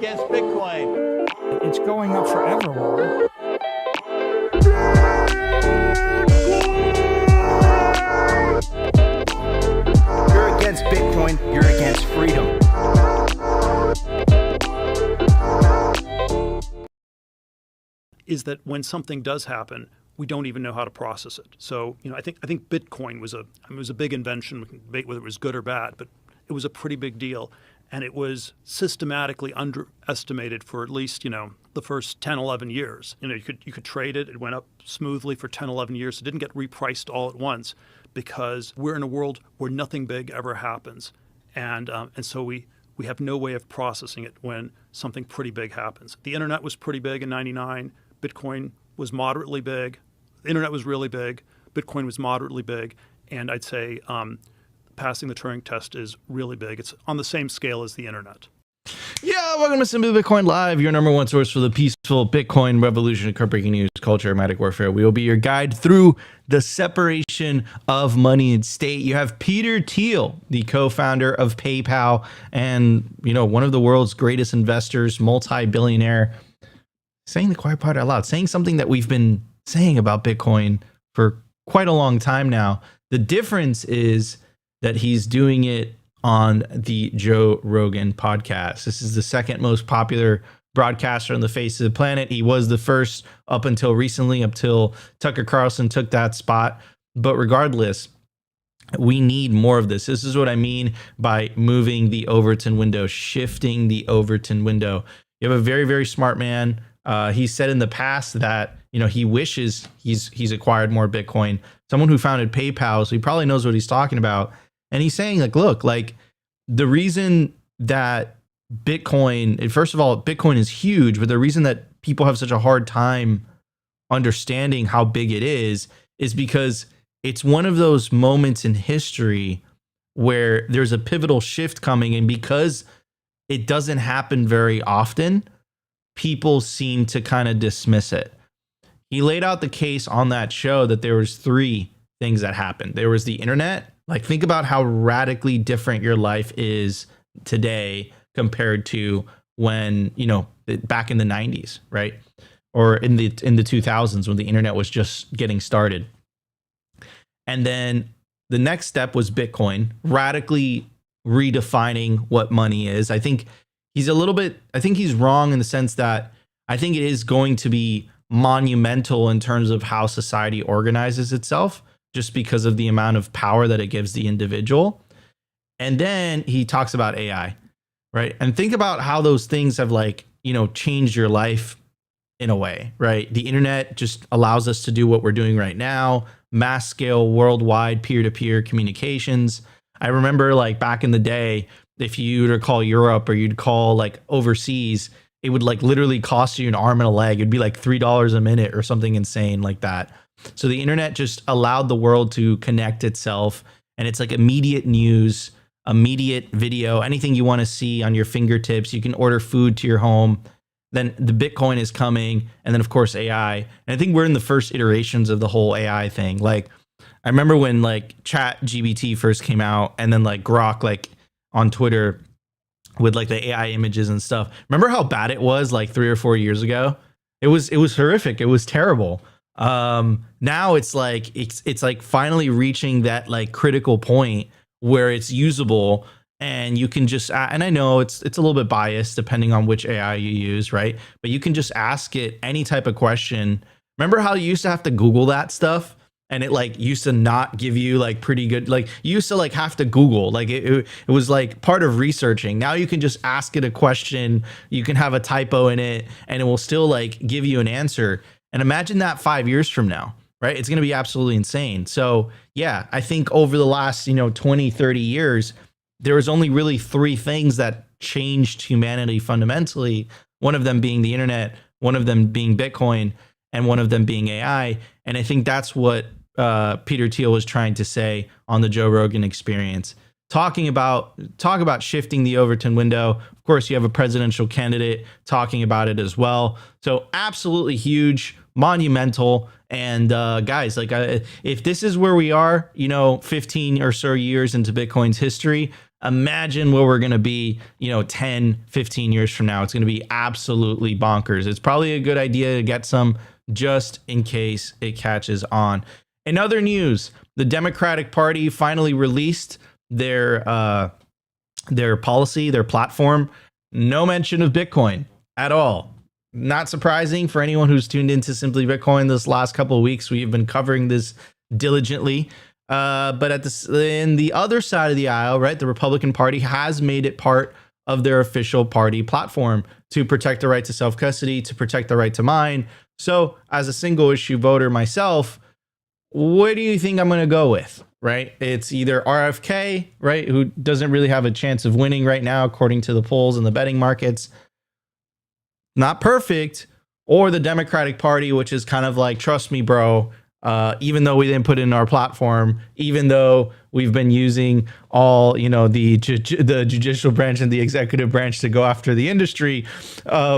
against Bitcoin. It's going up forever, Warren. You're against Bitcoin, you're against freedom. Is that when something does happen, we don't even know how to process it. So, I think Bitcoin was a big invention. We can debate whether it was good or bad, but it was a pretty big deal. And it was systematically underestimated for at least, the first 10, 11 years. You could trade it. It went up smoothly for 10, 11 years. It didn't get repriced all at once because we're in a world where nothing big ever happens. And so we have no way of processing it when something pretty big happens. The internet was pretty big in 99. Bitcoin was moderately big. The internet was really big. Bitcoin was moderately big. And I'd say passing the Turing test is really big. It's on the same scale as the internet. Yeah, welcome to Simply Bitcoin Live, your number one source for the peaceful Bitcoin revolution, current breaking news, culture, ermatic warfare. We will be your guide through the separation of money and state. You have Peter Thiel, the co-founder of PayPal and, one of the world's greatest investors, multi-billionaire, saying the quiet part out loud, saying something that we've been saying about Bitcoin for quite a long time now. The difference is that he's doing it on the Joe Rogan podcast. This is the second most popular broadcaster on the face of the planet. He was the first up until recently, up till Tucker Carlson took that spot. But regardless, we need more of this. This is what I mean by moving the Overton window, shifting the Overton window. You have a very, very smart man. He said in the past that, he wishes he's acquired more Bitcoin. Someone who founded PayPal, so he probably knows what he's talking about. And he's saying look, the reason that Bitcoin, first of all, Bitcoin is huge, but the reason that people have such a hard time understanding how big it is because it's one of those moments in history where there's a pivotal shift coming. And because it doesn't happen very often, people seem to kind of dismiss it. He laid out the case on that show that there was three things that happened. There was the internet. Think about how radically different your life is today compared to when, back in the 90s, right? Or in the 2000s when the internet was just getting started. And then the next step was Bitcoin, radically redefining what money is. I think he's wrong in the sense that I think it is going to be monumental in terms of how society organizes itself, just because of the amount of power that it gives the individual. And then he talks about AI, right? And think about how those things have changed your life in a way, right? The internet just allows us to do what we're doing right now, mass scale, worldwide, peer-to-peer communications. I remember back in the day, if you were to call Europe or you'd call overseas, it would literally cost you an arm and a leg. It'd be $3 a minute or something insane like that. So the internet just allowed the world to connect itself, and it's immediate news, immediate video, anything you want to see on your fingertips. You can order food to your home. Then the Bitcoin is coming, and then of course AI. And I think we're in the first iterations of the whole AI thing. I remember when Chat GPT first came out, and then Grok on Twitter with the AI images and stuff. Remember how bad it was 3 or 4 years ago? It was horrific. It was terrible. Now it's finally reaching that critical point where it's usable, and you can just, and I know it's a little bit biased depending on which AI you use, right? But you can just ask it any type of question. Remember how you used to have to Google that stuff? And it used to not give you pretty good, you used to have to Google, it was part of researching. Now you can just ask it a question, you can have a typo in it, and it will still give you an answer. And imagine that 5 years from now, right? It's going to be absolutely insane. So yeah, I think over the last, 20, 30 years, there was only really three things that changed humanity fundamentally. One of them being the internet, one of them being Bitcoin, and one of them being AI. And I think that's what Peter Thiel was trying to say on the Joe Rogan Experience. Talk about shifting the Overton window. Of course, you have a presidential candidate talking about it as well. So absolutely huge, monumental. And guys, if this is where we are, 15 or so years into Bitcoin's history, Imagine where we're going to be, 10, 15 years from now. It's going to be absolutely bonkers. It's probably a good idea to get some just in case it catches on. In other news, the Democratic Party finally released their policy, their platform. No mention of Bitcoin at all. Not surprising for anyone who's tuned into Simply Bitcoin this last couple of weeks. We've been covering this diligently. But in the other side of the aisle, right, the Republican Party has made it part of their official party platform to protect the right to self-custody, to protect the right to mine. So as a single issue voter myself, what do you think I'm going to go with, right? It's either RFK, right, who doesn't really have a chance of winning right now, according to the polls and the betting markets. Not perfect, or the Democratic Party, which is kind of like, trust me, bro, even though we didn't put it in our platform, even though we've been using all, the judicial branch and the executive branch to go after the industry,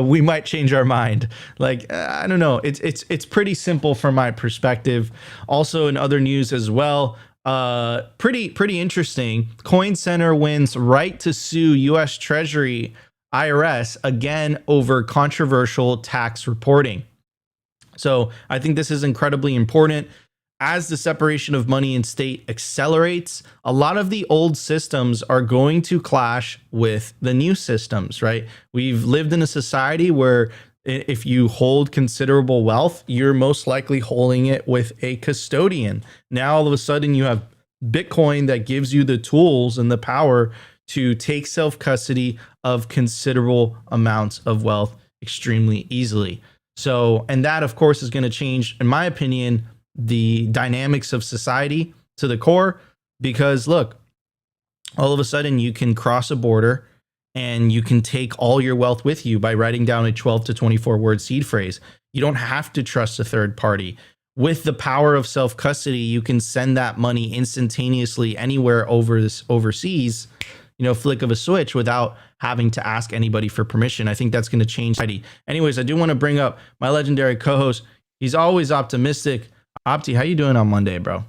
we might change our mind. Like, I don't know. It's pretty simple from my perspective. Also, in other news as well, pretty interesting. Coin Center wins right to sue U.S. Treasury IRS again over controversial tax reporting. So I think this is incredibly important. As the separation of money and state accelerates, a lot of the old systems are going to clash with the new systems, right? We've lived in a society where if you hold considerable wealth, you're most likely holding it with a custodian. Now, all of a sudden, you have Bitcoin that gives you the tools and the power to take self-custody of considerable amounts of wealth extremely easily. So, and that, of course, is going to change, in my opinion, the dynamics of society to the core, because look, all of a sudden you can cross a border and you can take all your wealth with you by writing down a 12 to 24 word seed phrase. You don't have to trust a third party. With the power of self-custody, you can send that money instantaneously anywhere overseas, flick of a switch without having to ask anybody for permission. I think that's going to change society. Anyways, I do want to bring up my legendary co-host. He's always optimistic. Opti, how you doing on Monday, bro?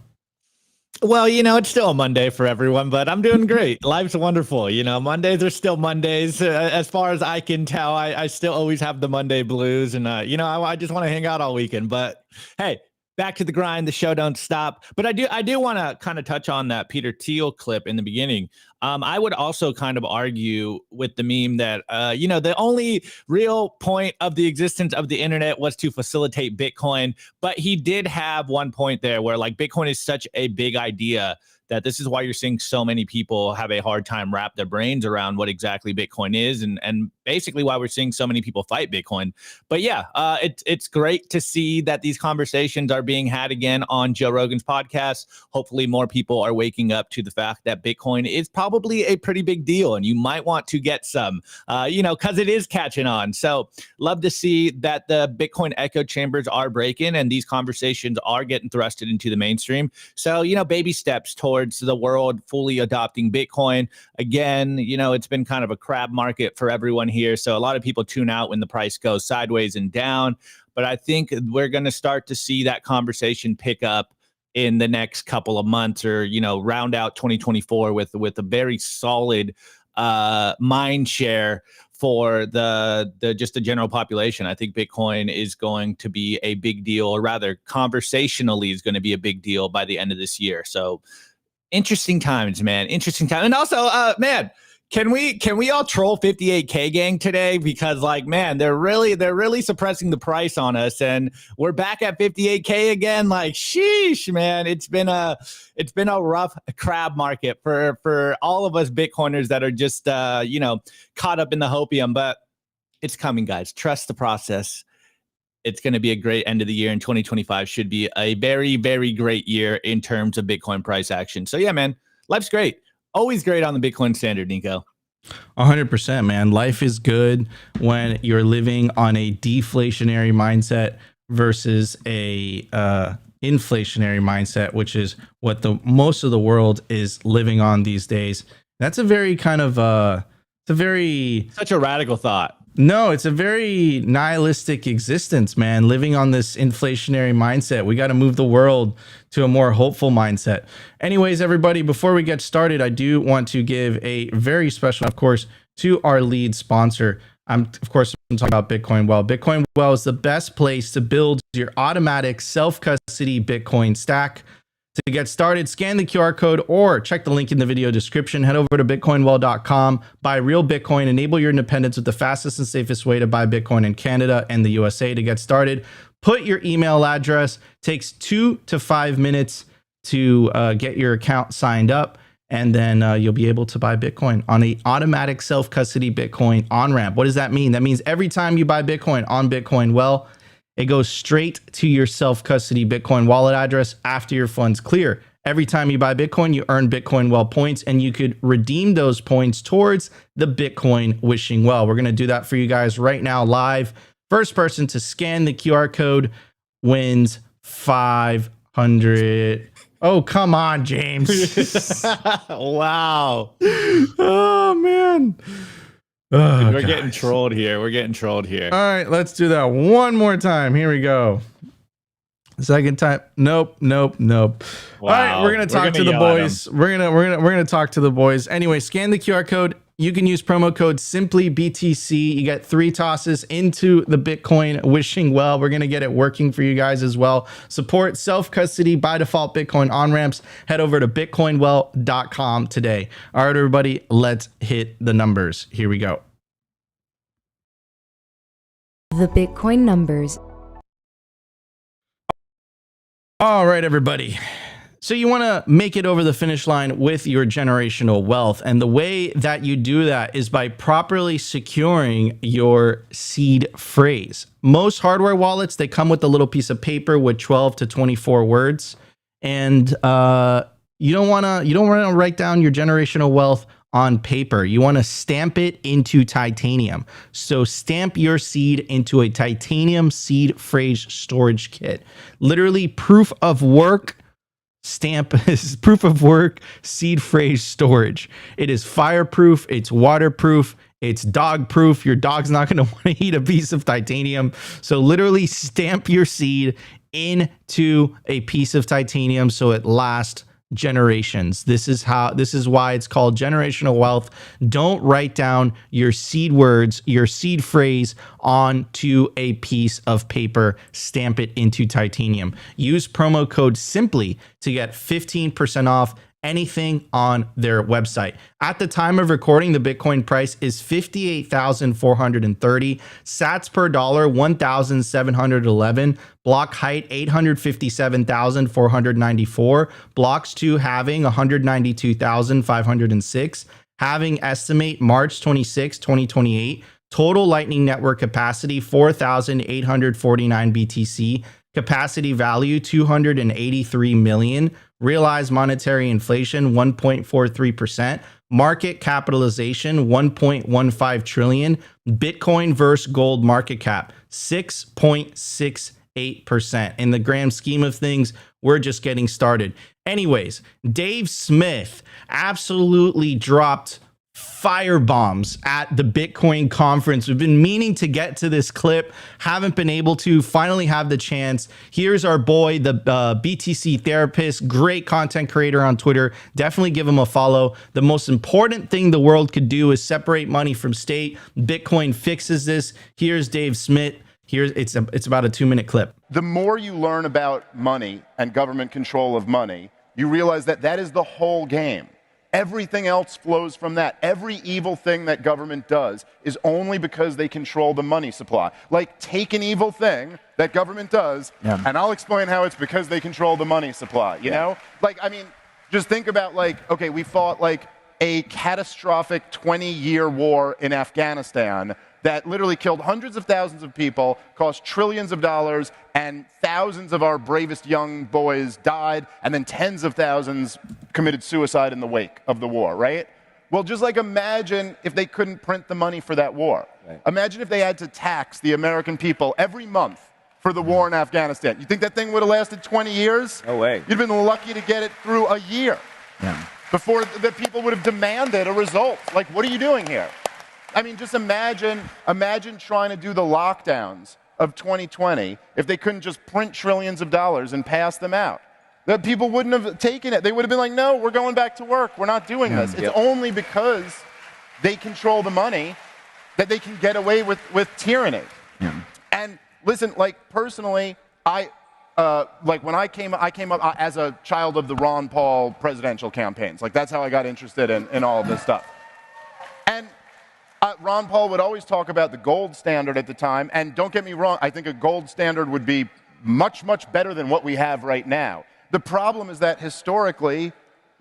Well, it's still a Monday for everyone, but I'm doing great. Life's wonderful. Mondays are still Mondays. As far as I can tell, I still always have the Monday blues. And, I just want to hang out all weekend. But hey, back to the grind. The show don't stop. But I do want to kind of touch on that Peter Thiel clip in the beginning. I would also kind of argue with the meme that, the only real point of the existence of the internet was to facilitate Bitcoin. But he did have one point there where like Bitcoin is such a big idea that this is why you're seeing so many people have a hard time wrap their brains around what exactly Bitcoin is, and basically why we're seeing so many people fight Bitcoin. But yeah, it's great to see that these conversations are being had again on Joe Rogan's podcast. Hopefully more people are waking up to the fact that Bitcoin is probably a pretty big deal, and you might want to get some, because it is catching on. So love to see that the Bitcoin echo chambers are breaking and these conversations are getting thrusted into the mainstream. So, baby steps towards the world fully adopting Bitcoin. Again, it's been kind of a crab market for everyone here. So a lot of people tune out when the price goes sideways and down. But I think we're going to start to see that conversation pick up in the next couple of months, or, round out 2024 with a very solid mind share for the just the general population. I think Bitcoin is going to be a big deal, or rather conversationally is going to be a big deal by the end of this year. So interesting times, man. Interesting time. And also, man, can we all troll 58K gang today? Because man, they're really suppressing the price on us, and we're back at 58K again. Like, sheesh, man. It's been a rough crab market for all of us Bitcoiners that are just caught up in the hopium, but it's coming, guys. Trust the process. It's going to be a great end of the year, and 2025 should be a very, very great year in terms of Bitcoin price action. So yeah, man, life's great. Always great on the Bitcoin standard, Nico. 100%, man. Life is good when you're living on a deflationary mindset versus a inflationary mindset, which is what most of the world is living on these days. That's a very kind of such a radical thought. No, it's a very nihilistic existence, man. Living on this inflationary mindset. We got to move the world to a more hopeful mindset. Anyways, everybody, before we get started, I do want to give a very special, of course, to our lead sponsor. I'm talking about Bitcoin Well. Bitcoin Well is the best place to build your automatic self-custody Bitcoin stack. To get started, scan the QR code or check the link in the video description. Head over to bitcoinwell.com, buy real Bitcoin, enable your independence with the fastest and safest way to buy Bitcoin in Canada and the USA. To get started, put your email address. Takes 2 to 5 minutes to get your account signed up, and then you'll be able to buy Bitcoin on the automatic self-custody Bitcoin on-ramp. What does that mean? That means every time you buy Bitcoin on Bitcoin Well, it goes straight to your self-custody Bitcoin wallet address after your funds clear. Every time you buy Bitcoin, you earn Bitcoin Well points, and you could redeem those points towards the Bitcoin Wishing Well. We're going to do that for you guys right now live. First person to scan the QR code wins 500. Oh, come on, James. Wow. Oh, man. Oh, We're getting trolled here. We're getting trolled here. All right, let's do that one more time. Here we go. Second time. Nope. Wow. All right, we're gonna talk to the boys. We're gonna talk to the boys. Anyway, scan the QR code. You can use promo code simplybtc. You get 3 tosses into the Bitcoin Wishing Well. We're gonna get it working for you guys as well. Support self-custody by default Bitcoin on-ramps. Head over to bitcoinwell.com today. All right, everybody, let's hit the numbers. Here we go. The Bitcoin numbers. All right, everybody. So you want to make it over the finish line with your generational wealth. And the way that you do that is by properly securing your seed phrase. Most hardware wallets, they come with a little piece of paper with 12 to 24 words. And you don't want to write down your generational wealth on paper. You want to stamp it into titanium. So stamp your seed into a titanium seed phrase storage kit. Literally proof of work. Stamp is proof of work seed phrase storage. It is fireproof, it's waterproof, it's dog proof. Your dog's not going to want to eat a piece of titanium. So literally stamp your seed into a piece of titanium so it lasts generations. This is why it's called generational wealth. Don't write down your seed words, your seed phrase onto a piece of paper. Stamp it into titanium. Use promo code SIMPLY to get 15% off anything on their website. At the time of recording, the Bitcoin price is 58,430, sats per dollar 1,711, block height 857,494, blocks to halving 192,506, halving estimate March 26, 2028, total Lightning Network capacity 4,849 BTC, capacity value 283 million, realized monetary inflation 1.43%, market capitalization 1.15 trillion, Bitcoin versus gold market cap 6.68%. In the grand scheme of things, we're just getting started. Anyways, Dave Smith absolutely dropped firebombs at the Bitcoin conference. We've been meaning to get to this clip, haven't been able to, finally have the chance. Here's our boy, the BTC therapist, great content creator on Twitter. Definitely give him a follow. The most important thing the world could do is separate money from state. Bitcoin fixes this. Here's Dave Smith. It's about a 2-minute clip. The more you learn about money and government control of money, you realize that that is the whole game. Everything else flows from that. Every evil thing that government does is only because they control the money supply. Like, take an evil thing that government does, and I'll explain how it's because they control the money supply, you know? Like, I mean, just think about, like, okay, we fought, like, a catastrophic 20-year war in Afghanistan that literally killed hundreds of thousands of people, cost trillions of dollars, and thousands of our bravest young boys died, and then tens of thousands committed suicide in the wake of the war, right? Well, just like imagine if they couldn't print the money for that war. Right. Imagine if they had to tax the American people every month for the war in Afghanistan. You think that thing would have lasted 20 years? No way. You'd have been lucky to get it through a year before the people would have demanded a result. Like, what are you doing here? I mean, just imagine trying to do the lockdowns of 2020 if they couldn't just print trillions of dollars and pass them out. That people wouldn't have taken it. They would have been like, no, we're going back to work. We're not doing this. It's only because they control the money that they can get away with tyranny. And listen, like personally, like when I came up as a child of the Ron Paul presidential campaigns. Like that's how I got interested in all of this stuff. And Ron Paul would always talk about the gold standard at the time. And don't get me wrong, I think a gold standard would be much, much better than what we have right now. The problem is that historically,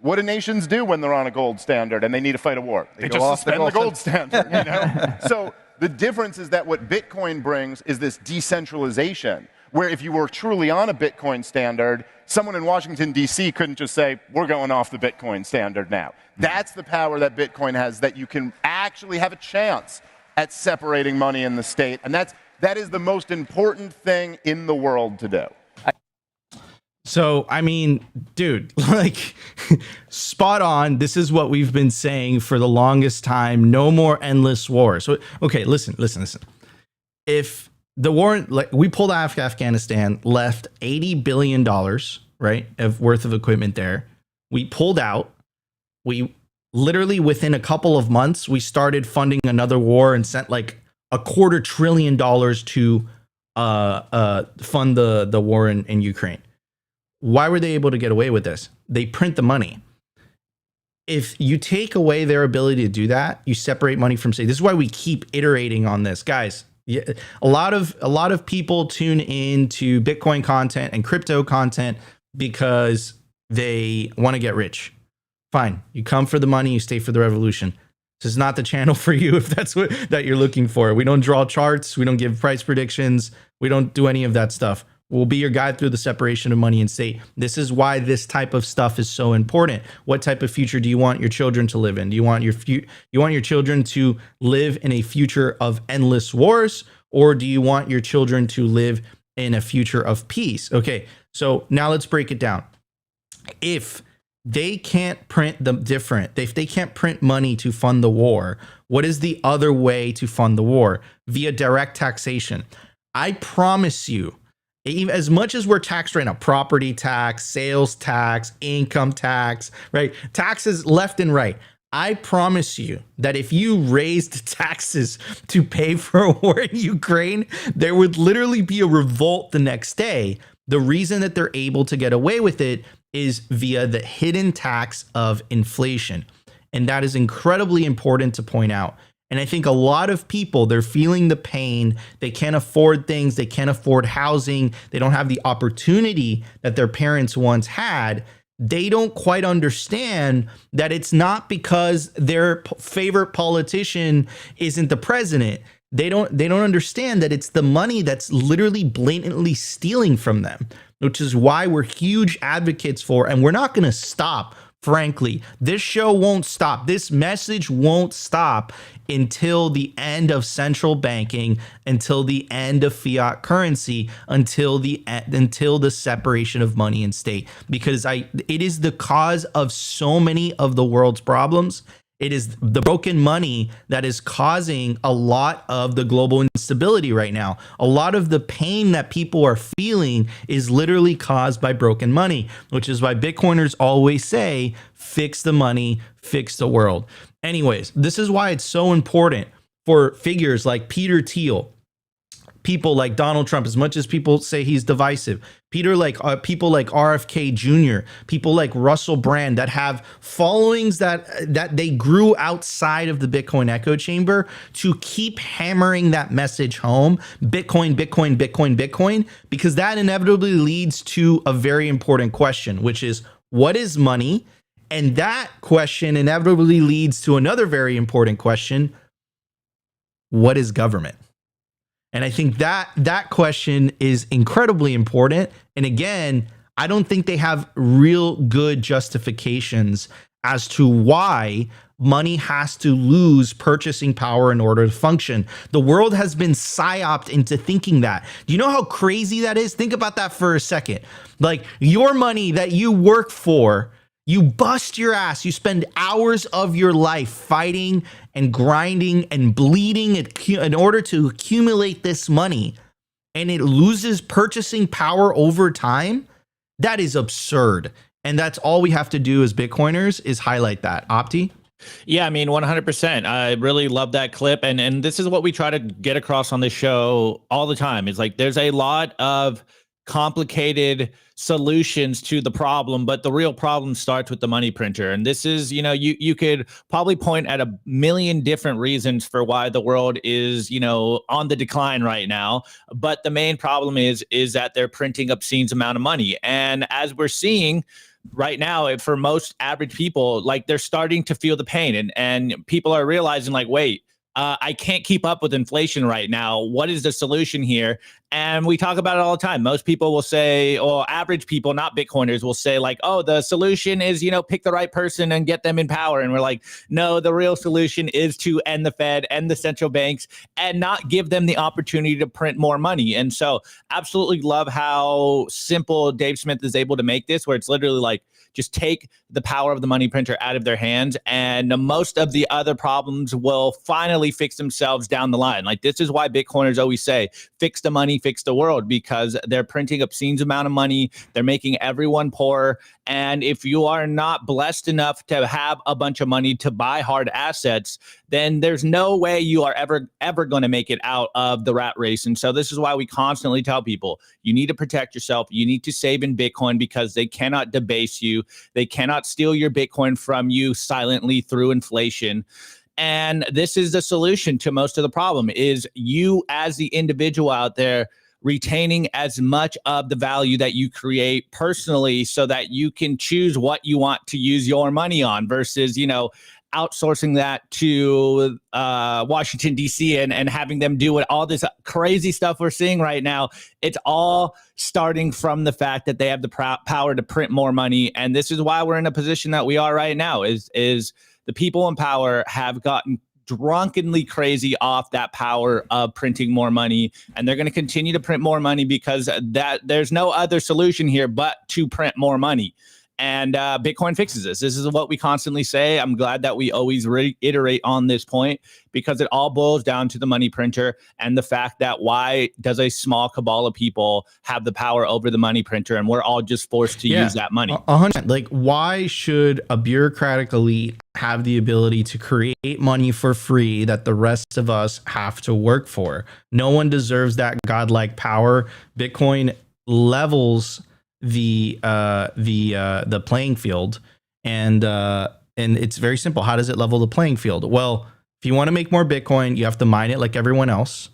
what do nations do when they're on a gold standard and they need to fight a war? They just suspend the gold standard, you know? So the difference is that what Bitcoin brings is this decentralization, where if you were truly on a Bitcoin standard, someone in Washington, D.C. couldn't just say, we're going off the Bitcoin standard now. That's the power that Bitcoin has, that you can actually have a chance at separating money in the state. And that is the most important thing in the world to do. So, I mean, dude, like, spot on. This is what we've been saying for the longest time. No more endless wars. So, okay, listen. If the war, like, we pulled out of Afghanistan, left $80 billion, right, worth of equipment there. We pulled out. We literally, within a couple of months, we started funding another war and sent like $250 billion to fund the war in Ukraine. Why were they able to get away with this? They print the money. If you take away their ability to do that, you separate money from state. This is why we keep iterating on this, guys. A lot of people tune into Bitcoin content and crypto content because they want to get rich. Fine, you come for the money, you stay for the revolution. This is not the channel for you if that's what that you're looking for. We don't draw charts, we don't give price predictions, we don't do any of that stuff. We'll be your guide through the separation of money and state. This is why this type of stuff is so important. What type of future do you want your children to live in? Do you want your children to live in a future of endless wars, or do you want your children to live in a future of peace? Okay, so now let's break it down. If they can't print if they can't print money to fund the war, what is the other way to fund the war? Via direct taxation. I promise you, as much as we're taxed right now, property tax, sales tax, income tax, right? Taxes left and right. I promise you that if you raised taxes to pay for a war in Ukraine, there would literally be a revolt the next day. The reason that they're able to get away with it is via the hidden tax of inflation. And that is incredibly important to point out. And I think a lot of people, they're feeling the pain. They can't afford things. They can't afford housing. They don't have the opportunity that their parents once had. They don't quite understand that it's not because their favorite politician isn't the president. They don't understand that it's the money that's literally blatantly stealing from them, which is why we're huge advocates for, and we're not going to stop. Frankly, this show won't stop. This message won't stop until the end of central banking, until the end of fiat currency, until the separation of money and state. Because it is the cause of so many of the world's problems. It is the broken money that is causing a lot of the global instability right now. A lot of the pain that people are feeling is literally caused by broken money, which is why Bitcoiners always say, fix the money, fix the world. Anyways, this is why it's so important for figures like Peter Thiel, people like Donald Trump, as much as people say he's divisive, people like RFK Jr., people like Russell Brand that have followings that they grew outside of the Bitcoin echo chamber to keep hammering that message home, Bitcoin, Bitcoin, Bitcoin, Bitcoin, because that inevitably leads to a very important question, which is, what is money? And that question inevitably leads to another very important question: what is government? And I think that question is incredibly important. And again, I don't think they have real good justifications as to why money has to lose purchasing power in order to function. The world has been psyoped into thinking that. Do you know how crazy that is? Think about that for a second. Like, your money that you work for, You bust your ass. You spend hours of your life fighting and grinding and bleeding in order to accumulate this money, and it loses purchasing power over time. That is absurd. And that's all we have to do as Bitcoiners is highlight that. Opti? Yeah, I mean, 100%. I really love that clip. And this is what we try to get across on this show all the time. It's like there's a lot of complicated solutions to the problem, but the real problem starts with the money printer. And this is, you could probably point at a million different reasons for why the world is, on the decline right now. But the main problem is that they're printing obscene amount of money. And as we're seeing right now, for most average people, like they're starting to feel the pain, and people are realizing like, wait, I can't keep up with inflation right now. What is the solution here? And we talk about it all the time. Most people will say, or average people, not Bitcoiners, will say like, oh, the solution is, pick the right person and get them in power. And we're like, no, the real solution is to end the Fed and the central banks and not give them the opportunity to print more money. And so absolutely love how simple Dave Smith is able to make this, where it's literally like, just take the power of the money printer out of their hands, and most of the other problems will finally fix themselves down the line. Like, this is why Bitcoiners always say, fix the money, fix the world, because they're printing obscene amount of money. They're making everyone poor. And if you are not blessed enough to have a bunch of money to buy hard assets, then there's no way you are ever going to make it out of the rat race. And so this is why we constantly tell people, you need to protect yourself. You need to save in Bitcoin, because they cannot debase you. They cannot steal your Bitcoin from you silently through inflation. And this is the solution to most of the problem, is you as the individual out there retaining as much of the value that you create personally, so that you can choose what you want to use your money on versus, outsourcing that to Washington, D.C. and having them do it. All this crazy stuff we're seeing right now, it's all starting from the fact that they have the power to print more money. And this is why we're in a position that we are right now, is the people in power have gotten drunkenly crazy off that power of printing more money, and they're going to continue to print more money, because that there's no other solution here but to print more money. And Bitcoin fixes this. This is what we constantly say. I'm glad that we always reiterate on this point, because it all boils down to the money printer and the fact that why does a small cabal of people have the power over the money printer, and we're all just forced to use that money. 100%. Like, why should a bureaucratic elite have the ability to create money for free that the rest of us have to work for? No one deserves that godlike power. Bitcoin levels the playing field, and it's very simple. How does it level the playing field? Well, if you want to make more Bitcoin, you have to mine it like everyone else,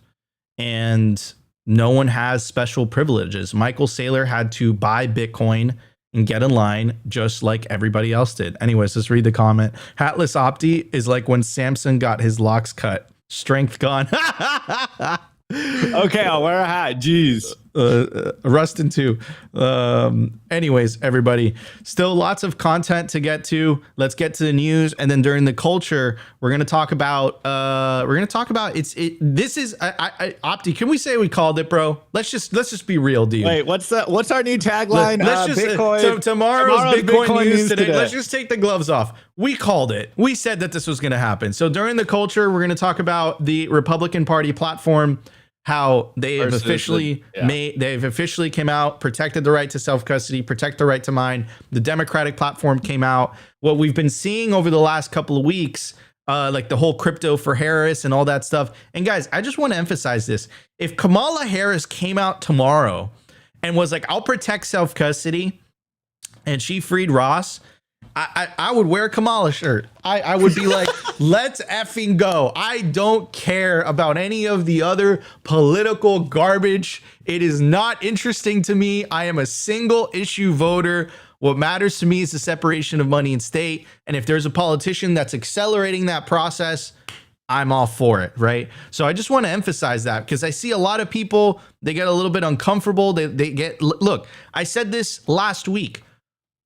and no one has special privileges. Michael Saylor had to buy Bitcoin and get in line just like everybody else did. Anyways, let's read the comment. Hatless Opti is like when Samson got his locks cut. Strength gone. Okay, I'll wear a hat. Jeez. Rustin too. Anyways, everybody, still lots of content to get to. Let's get to the news, and then during the culture, we're gonna talk about. This is Opti. Can we say we called it, bro? Let's just be real, dude. Wait, what's our new tagline? Let's just Bitcoin. Tomorrow's Bitcoin news today. Let's just take the gloves off. We called it. We said that this was going to happen. So during the culture, we're going to talk about the Republican Party platform, how they have officially they've officially came out, protected the right to self-custody, protect the right to mine. The Democratic platform came out. What we've been seeing over the last couple of weeks, like the whole crypto for Harris and all that stuff. And guys, I just want to emphasize this. If Kamala Harris came out tomorrow and was like, I'll protect self-custody, and she freed Ross, I would wear a Kamala shirt. I would be like, let's effing go. I don't care about any of the other political garbage. It is not interesting to me. I am a single issue voter. What matters to me is the separation of money and state. And if there's a politician that's accelerating that process, I'm all for it, right? So I just want to emphasize that, because I see a lot of people, they get a little bit uncomfortable. They get, look, I said this last week.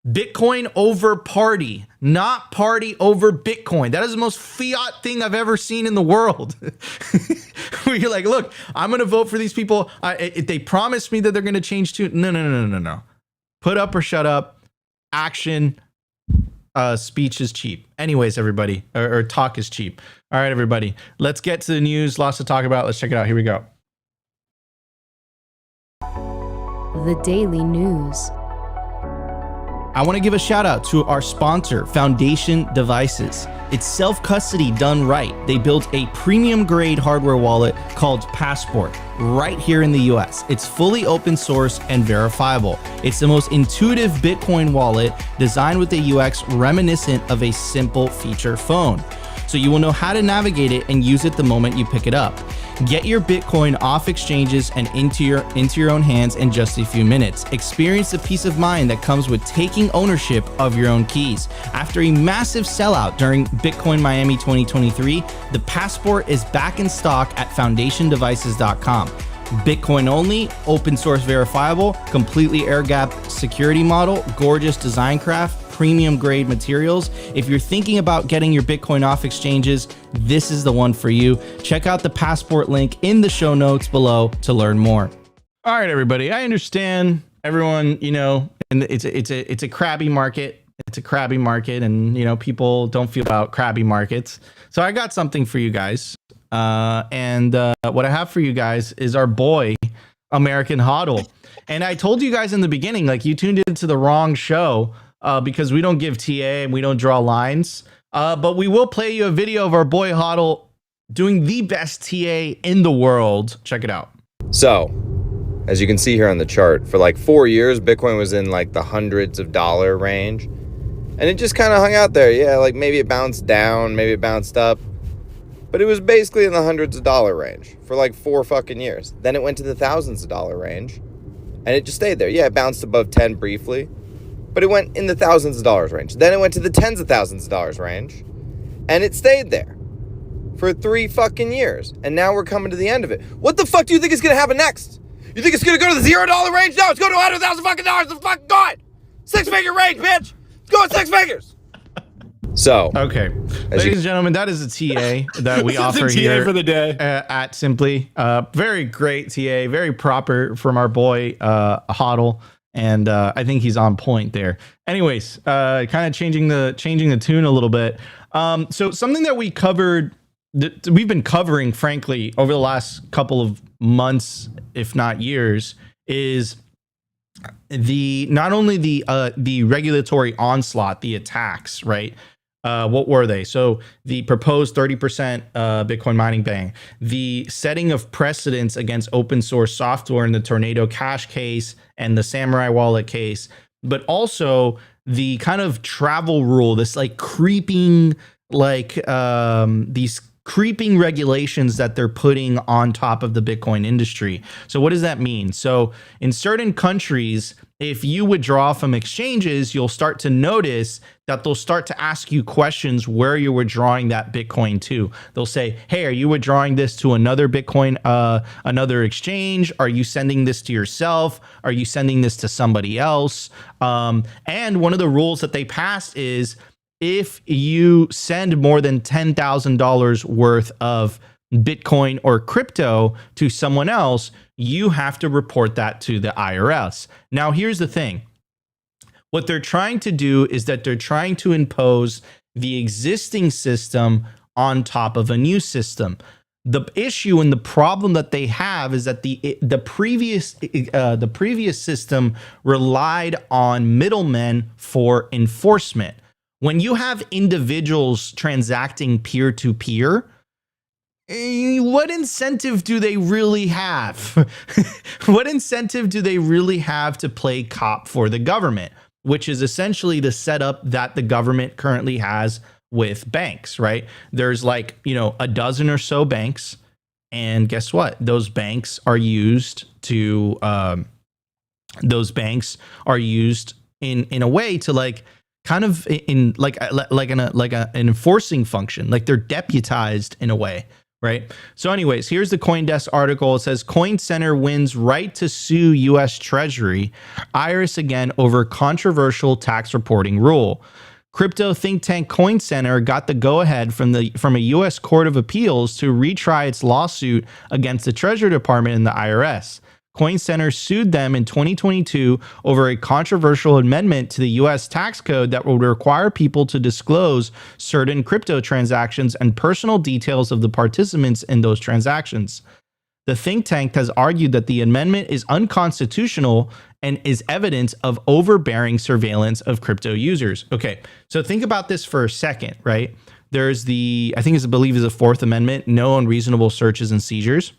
Bitcoin over party, not party over Bitcoin. That is the most fiat thing I've ever seen in the world. Where you're like, look, I'm going to vote for these people. If they promise me that they're going to change to, no. Put up or shut up. Action. speech is cheap. Anyways, everybody, or talk is cheap. All right, everybody, let's get to the news. Lots to talk about. Let's check it out. Here we go. The Daily News. I want to give a shout out to our sponsor, Foundation Devices. It's self-custody done right. They built a premium grade hardware wallet called Passport right here in the US. It's fully open source and verifiable. It's the most intuitive Bitcoin wallet designed with a UX reminiscent of a simple feature phone. So you will know how to navigate it and use it the moment you pick it up. Get your Bitcoin off exchanges and into your own hands in just a few minutes. Experience the peace of mind that comes with taking ownership of your own keys. After a massive sellout during Bitcoin Miami 2023, the Passport is back in stock at foundationdevices.com. Bitcoin only, open source verifiable, completely air-gapped security model, gorgeous design craft, premium grade materials. If you're thinking about getting your Bitcoin off exchanges, this is the one for you. Check out the Passport link in the show notes below to learn more. All right, everybody. I understand everyone, and it's a crabby market. It's a crabby market, and people don't feel about crabby markets. So I got something for you guys. And what I have for you guys is our boy, American Hodl. And I told you guys in the beginning, like, you tuned into the wrong show because we don't give TA and we don't draw lines. But we will play you a video of our boy Hodl doing the best TA in the world. Check it out. So, as you can see here on the chart, for like 4 years, Bitcoin was in like the hundreds of dollar range. And it just kind of hung out there. Yeah, like maybe it bounced down, maybe it bounced up. But it was basically in the hundreds of dollar range for like 4 fucking years. Then it went to the thousands of dollar range. And it just stayed there. Yeah, it bounced above 10 briefly. But it went in the thousands of dollars range. Then it went to the tens of thousands of dollars range. And it stayed there for 3 fucking years. And now we're coming to the end of it. What the fuck do you think is going to happen next? You think it's going to go to the $0 range? No, it's going to $100,000 fucking dollars. It's fucking gone. 6-figure range, bitch. It's going 6 figures. So, okay, ladies and gentlemen, that is a TA that we offer here for the day at Simply. Very great TA, very proper from our boy Hodl, and I think he's on point there. Anyways, kind of changing the tune a little bit. So something that we've been covering, frankly, over the last couple of months, if not years, is not only the regulatory onslaught, the attacks, right? What were they? So the proposed 30% Bitcoin mining ban, the setting of precedents against open source software in the Tornado Cash case and the Samurai Wallet case, but also the kind of travel rule, this like creeping, these creeping regulations that they're putting on top of the Bitcoin industry. So what does that mean? So in certain countries, if you withdraw from exchanges, you'll start to notice that they'll start to ask you questions where you're withdrawing that Bitcoin to. They'll say, hey, are you withdrawing this to another Bitcoin, another exchange? Are you sending this to yourself? Are you sending this to somebody else? And one of the rules that they passed is if you send more than $10,000 worth of Bitcoin or crypto to someone else, you have to report that to the IRS. Now, here's the thing. What they're trying to do is that they're trying to impose the existing system on top of a new system. The issue and the problem that they have is that the previous system relied on middlemen for enforcement. When you have individuals transacting peer-to-peer, what incentive do they really have? What incentive do they really have to play cop for the government, which is essentially the setup that the government currently has with banks, right? There's like, a dozen or so banks. And guess what? Those banks are used to, in a way to like, kind of in an enforcing function, like they're deputized in a way, right? So anyways, here's the CoinDesk article. It says Coin Center wins right to sue U.S. Treasury, IRS again over controversial tax reporting rule. Crypto think tank Coin Center got the go-ahead from a U.S. Court of Appeals to retry its lawsuit against the Treasury Department and the IRS. Coin Center sued them in 2022 over a controversial amendment to the US tax code that would require people to disclose certain crypto transactions and personal details of the participants in those transactions. The think tank has argued that the amendment is unconstitutional and is evidence of overbearing surveillance of crypto users. Okay, so think about this for a second, right? There's I believe is the Fourth Amendment, no unreasonable searches and seizures.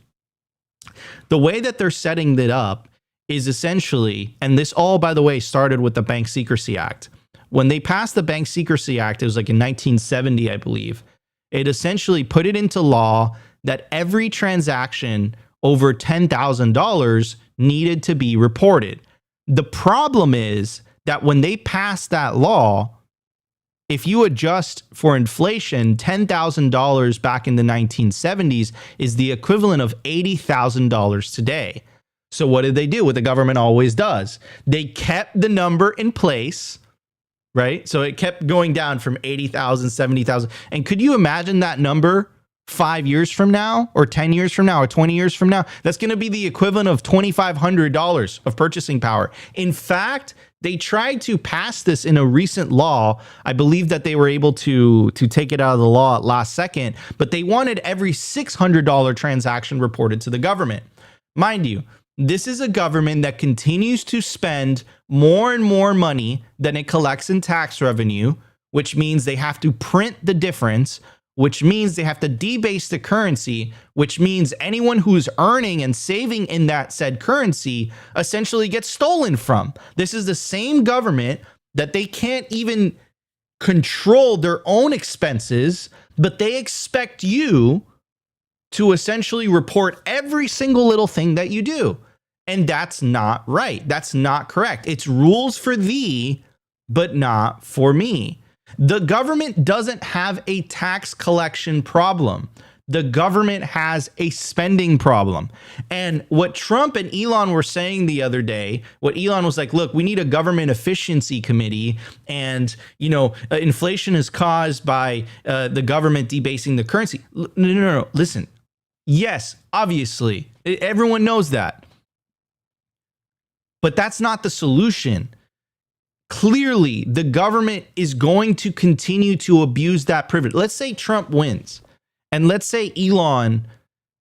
The way that they're setting it up is essentially, and this all, by the way, started with the Bank Secrecy Act. When they passed the Bank Secrecy Act, it was like in 1970, I believe. It essentially put it into law that every transaction over $10,000 needed to be reported. The problem is that when they passed that law, if you adjust for inflation, $10,000 back in the 1970s is the equivalent of $80,000 today. So what did they do? What the government always does. They kept the number in place, right? So it kept going down from 80,000, 70,000. And could you imagine that number 5 years from now or 10 years from now or 20 years from now? That's going to be the equivalent of $2,500 of purchasing power. In fact, they tried to pass this in a recent law. I believe that they were able to take it out of the law at last second, but they wanted every $600 transaction reported to the government. Mind you, this is a government that continues to spend more and more money than it collects in tax revenue, which means they have to print the difference, which means they have to debase the currency, which means anyone who's earning and saving in that said currency essentially gets stolen from. This is the same government that they can't even control their own expenses, but they expect you to essentially report every single little thing that you do. And that's not right. That's not correct. It's rules for thee, but not for me. The government doesn't have a tax collection problem. The government has a spending problem. And what Trump and Elon were saying the other day, what Elon was like, look, we need a government efficiency committee. And, inflation is caused by the government debasing the currency. No. Listen. Yes, obviously. Everyone knows that. But that's not the solution. Clearly, the government is going to continue to abuse that privilege. Let's say Trump wins, and let's say Elon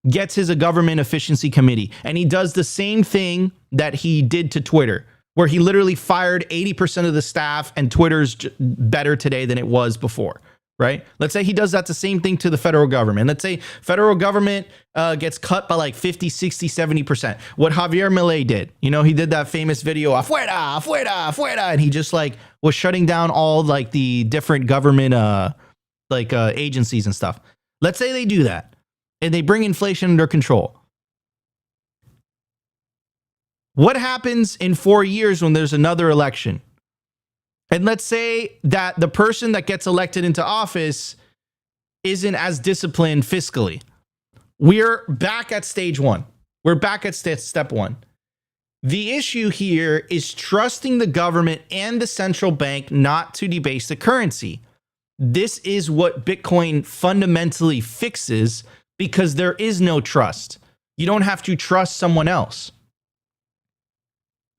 gets his government efficiency committee, and he does the same thing that he did to Twitter, where he literally fired 80% of the staff, and Twitter's better today than it was before, right? Let's say he does that the same thing to the federal government. Let's say federal government gets cut by like 50, 60, 70%. What Javier Milei did, he did that famous video, afuera, afuera, afuera, and he just was shutting down all the different government agencies and stuff. Let's say they do that and they bring inflation under control. What happens in 4 years when there's another election? And let's say that the person that gets elected into office isn't as disciplined fiscally. We're back at stage one. We're back at step one. The issue here is trusting the government and the central bank not to debase the currency. This is what Bitcoin fundamentally fixes because there is no trust. You don't have to trust someone else.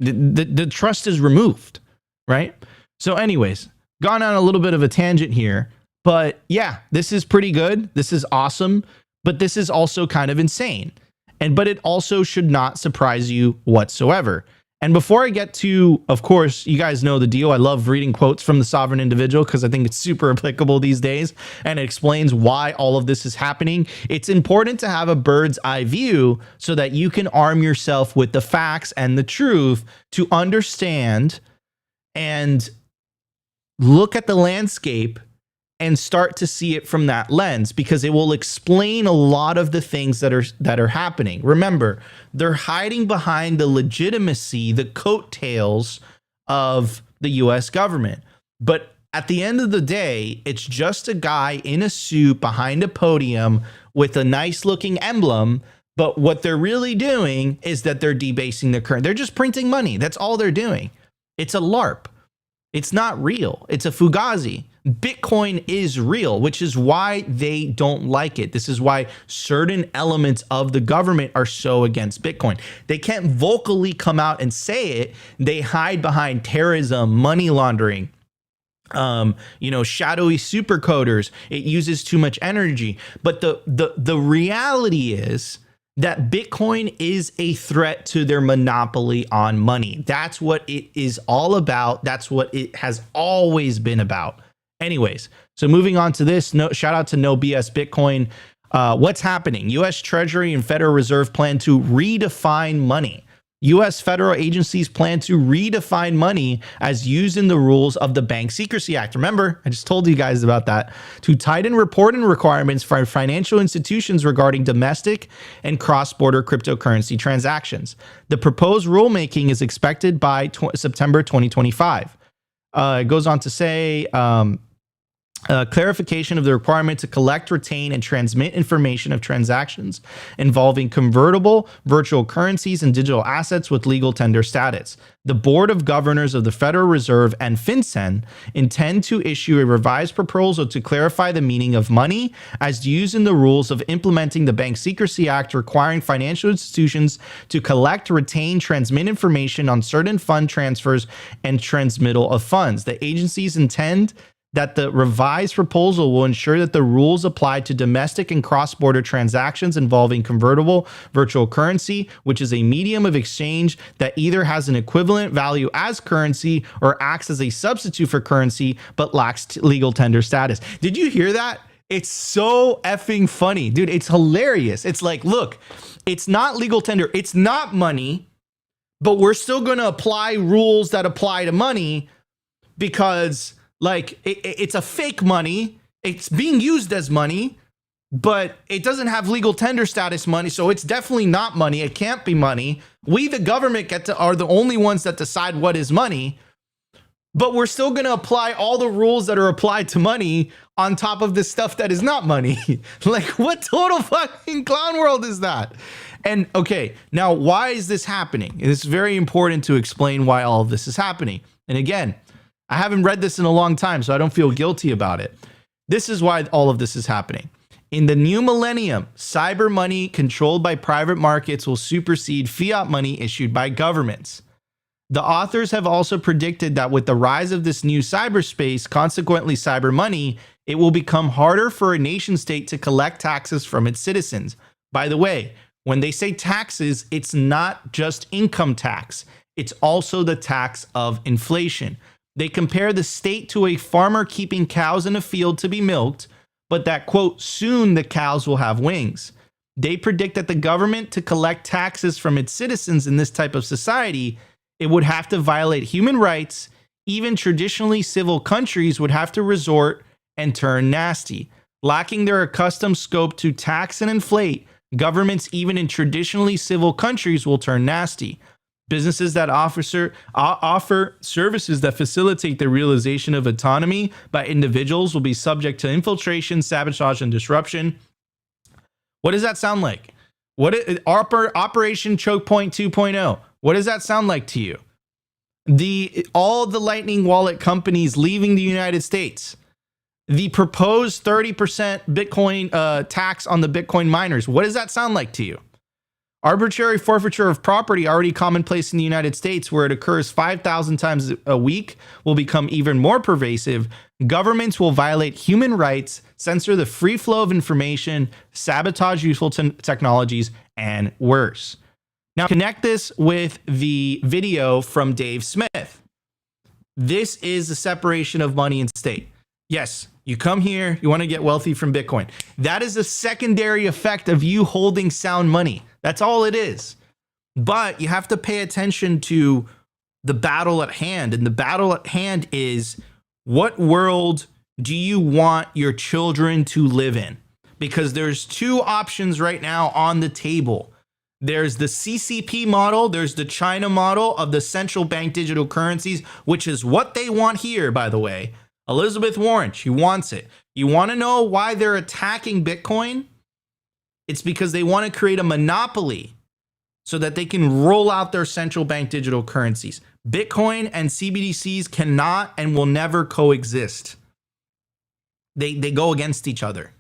The trust is removed, right? So anyways, gone on a little bit of a tangent here, but yeah, this is pretty good. This is awesome, but this is also kind of insane. But it also should not surprise you whatsoever. And before I get to, of course, you guys know the deal. I love reading quotes from the sovereign individual because I think it's super applicable these days and it explains why all of this is happening. It's important to have a bird's eye view so that you can arm yourself with the facts and the truth to understand and look at the landscape and start to see it from that lens, because it will explain a lot of the things that are happening. Remember, they're hiding behind the legitimacy, the coattails of the US government. But at the end of the day, it's just a guy in a suit behind a podium with a nice looking emblem. But what they're really doing is that they're debasing the currency. They're just printing money. That's all they're doing. It's a LARP. It's not real. It's a fugazi. Bitcoin is real, which is why they don't like it. This is why certain elements of the government are so against Bitcoin. They can't vocally come out and say it. They hide behind terrorism, money laundering, shadowy supercoders. It uses too much energy. But the reality is that Bitcoin is a threat to their monopoly on money. That's what it is all about. That's what it has always been about. Anyways, so moving on to this, shout out to No BS Bitcoin. What's happening? U.S. Treasury and Federal Reserve plan to redefine money. U.S. federal agencies plan to redefine money as used in the rules of the Bank Secrecy Act. Remember, I just told you guys about that. To tighten reporting requirements for financial institutions regarding domestic and cross-border cryptocurrency transactions. The proposed rulemaking is expected by September 2025. It goes on to say, clarification of the requirement to collect, retain, and transmit information of transactions involving convertible virtual currencies and digital assets with legal tender status. The Board of Governors of the Federal Reserve and FinCEN intend to issue a revised proposal to clarify the meaning of money as used in the rules of implementing the Bank Secrecy Act, requiring financial institutions to collect, retain, transmit information on certain fund transfers and transmittal of funds. The agencies intend that the revised proposal will ensure that the rules apply to domestic and cross-border transactions involving convertible virtual currency, which is a medium of exchange that either has an equivalent value as currency or acts as a substitute for currency but lacks legal tender status. Did you hear that? It's so effing funny, dude. It's hilarious. It's like, look, it's not legal tender. It's not money, but we're still going to apply rules that apply to money because it's a fake money. It's being used as money, but it doesn't have legal tender status money. So it's definitely not money. It can't be money. We, the government, are the only ones that decide what is money, but we're still going to apply all the rules that are applied to money on top of the stuff that is not money. Like, what total fucking clown world is that? And okay, now why is this happening? It's very important to explain why all of this is happening. And again, I haven't read this in a long time, so I don't feel guilty about it. This is why all of this is happening. In the new millennium, cyber money controlled by private markets will supersede fiat money issued by governments. The authors have also predicted that with the rise of this new cyberspace, consequently cyber money, it will become harder for a nation state to collect taxes from its citizens. By the way, when they say taxes, it's not just income tax. It's also the tax of inflation. They compare the state to a farmer keeping cows in a field to be milked, but that, quote, soon the cows will have wings. They predict that the government, to collect taxes from its citizens in this type of society, it would have to violate human rights. Even traditionally civil countries would have to resort and turn nasty. Lacking their accustomed scope to tax and inflate, governments even in traditionally civil countries will turn nasty. Businesses that offer services that facilitate the realization of autonomy by individuals will be subject to infiltration, sabotage, and disruption. What does that sound like? Operation Choke Point 2.0. What does that sound like to you? All the Lightning Wallet companies leaving the United States. The proposed 30% Bitcoin tax on the Bitcoin miners. What does that sound like to you? Arbitrary forfeiture of property, already commonplace in the United States, where it occurs 5,000 times a week, will become even more pervasive. Governments will violate human rights, censor the free flow of information, sabotage useful technologies, and worse. Now, connect this with the video from Dave Smith. This is the separation of money and state. Yes, you come here, you want to get wealthy from Bitcoin. That is a secondary effect of you holding sound money. That's all it is. But you have to pay attention to the battle at hand. And the battle at hand is, what world do you want your children to live in? Because there's two options right now on the table. There's the CCP model. There's the China model of the central bank digital currencies, which is what they want here, by the way. Elizabeth Warren, she wants it. You want to know why they're attacking Bitcoin? It's because they want to create a monopoly so that they can roll out their central bank digital currencies. Bitcoin and CBDCs cannot and will never coexist. They go against each other.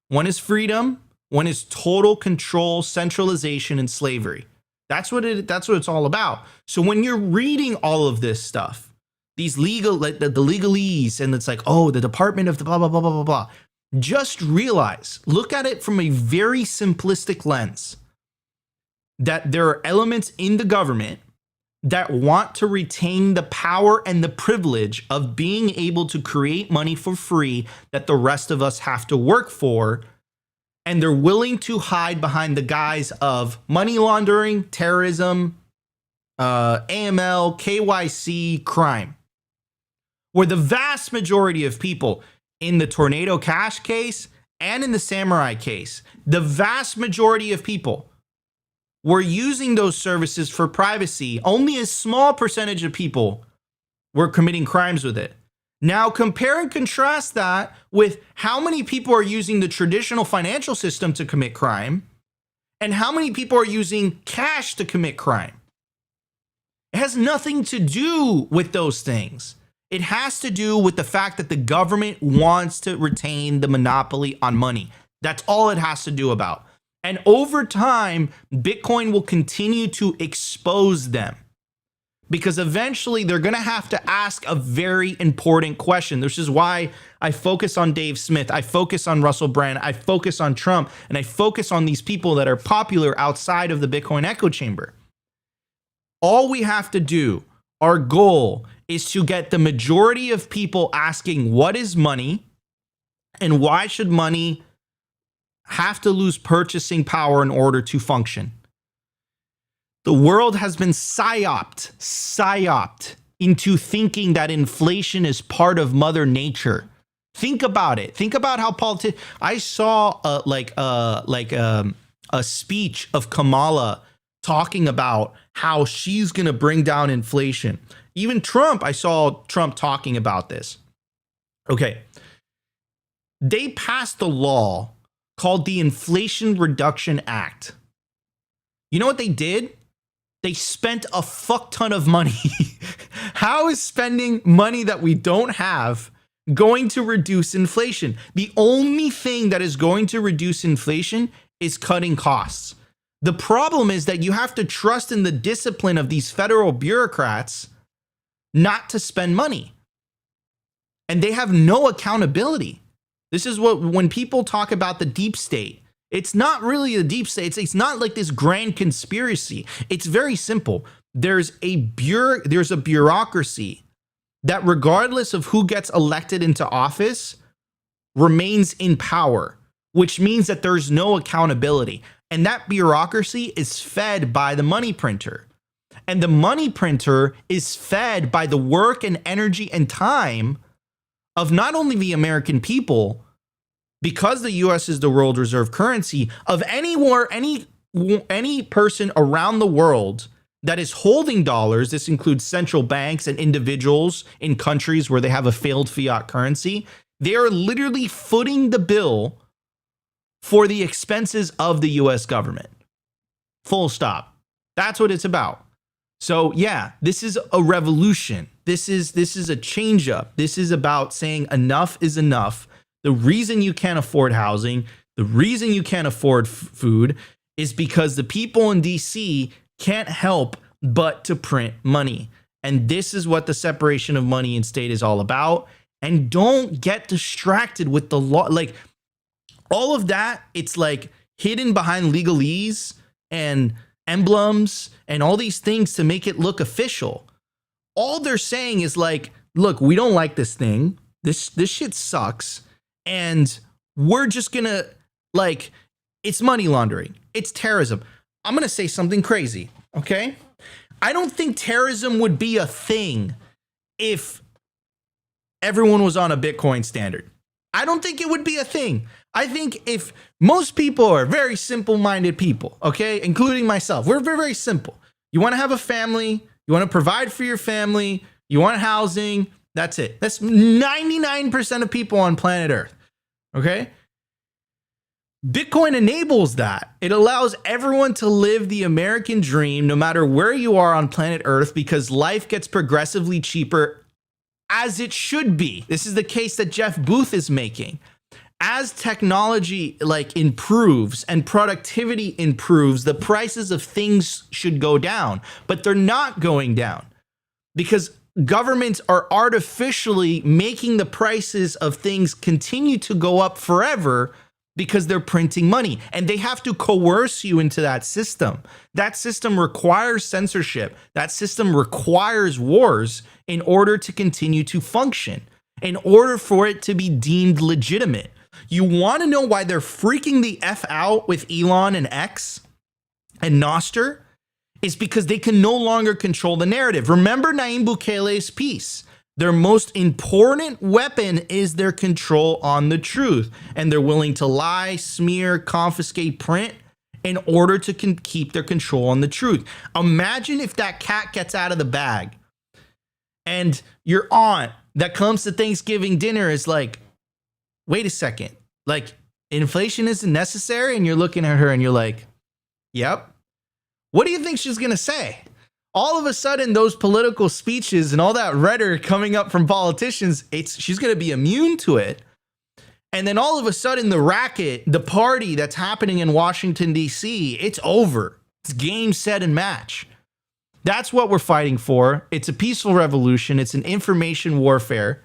One is freedom, one is total control, centralization, and slavery. That's what it's all about. So when you're reading all of this stuff, these legal, like the legalese, and it's like, oh, the Department of the blah, blah, blah, blah, blah, blah. Just realize, look at it from a very simplistic lens, that there are elements in the government that want to retain the power and the privilege of being able to create money for free that the rest of us have to work for. And they're willing to hide behind the guise of money laundering, terrorism, AML, KYC, crime. Where the vast majority of people in the Tornado Cash case and in the Samurai case, the vast majority of people were using those services for privacy. Only a small percentage of people were committing crimes with it. Now compare and contrast that with how many people are using the traditional financial system to commit crime and how many people are using cash to commit crime. It has nothing to do with those things. It has to do with the fact that the government wants to retain the monopoly on money. That's all it has to do about. And over time, Bitcoin will continue to expose them, because eventually they're going to have to ask a very important question. This is why I focus on Dave Smith, I focus on Russell Brand, I focus on Trump, and I focus on these people that are popular outside of the Bitcoin echo chamber. All we have to do, our goal, is to get the majority of people asking, what is money and why should money have to lose purchasing power in order to function? The world has been psyoped into thinking that inflation is part of Mother Nature. Think about it. Think about how I saw a speech of Kamala talking about how she's going to bring down inflation. Even Trump, I saw Trump talking about this. Okay. They passed a law called the Inflation Reduction Act. You know what they did? They spent a fuck ton of money. How is spending money that we don't have going to reduce inflation? The only thing that is going to reduce inflation is cutting costs. The problem is that you have to trust in the discipline of these federal bureaucrats not to spend money. And they have no accountability. This is what, when people talk about the deep state, it's not really a deep state. It's not like this grand conspiracy. It's very simple. There's a bureaucracy that, regardless of who gets elected into office, remains in power, which means that there's no accountability. And that bureaucracy is fed by the money printer. And the money printer is fed by the work and energy and time of not only the American people, because the US is the world reserve currency, of any person around the world that is holding dollars. This includes central banks and individuals in countries where they have a failed fiat currency. They are literally footing the bill for the expenses of the US government. Full stop. That's what it's about. So yeah, this is a revolution. This is a change up. This is about saying enough is enough. The reason you can't afford housing, the reason you can't afford food is because the people in DC can't help but to print money. And this is what the separation of money and state is all about. And don't get distracted with the law. Like all of that, it's like hidden behind legalese and emblems and all these things to make it look official. All they're saying is like, look, we don't like this thing. This shit sucks. And we're just gonna, like, it's money laundering. It's terrorism. I'm gonna say something crazy, okay? I don't think terrorism would be a thing if everyone was on a Bitcoin standard. I don't think it would be a thing. I think if most people are very simple-minded people, okay, including myself, we're very, very simple. You want to have a family, you want to provide for your family, you want housing, that's it. That's 99% of people on planet Earth, okay? Bitcoin enables that. It allows everyone to live the American dream no matter where you are on planet Earth, because life gets progressively cheaper, as it should be. This is the case that Jeff Booth is making. As technology improves and productivity improves, the prices of things should go down, but they're not going down because governments are artificially making the prices of things continue to go up forever because they're printing money, and they have to coerce you into that system. That system requires censorship. That system requires wars in order to continue to function, in order for it to be deemed legitimate. You want to know why they're freaking the F out with Elon and X and Nostr? Is because they can no longer control the narrative. Remember Nayib Bukele's piece. Their most important weapon is their control on the truth. And they're willing to lie, smear, confiscate, print in order to keep their control on the truth. Imagine if that cat gets out of the bag and your aunt that comes to Thanksgiving dinner is like, wait a second, like inflation isn't necessary. And you're looking at her and you're like, yep. What do you think she's going to say? All of a sudden, those political speeches and all that rhetoric coming up from politicians, she's going to be immune to it. And then all of a sudden, the racket, the party that's happening in Washington, D.C., it's over. It's game, set, and match. That's what we're fighting for. It's a peaceful revolution. It's an information warfare.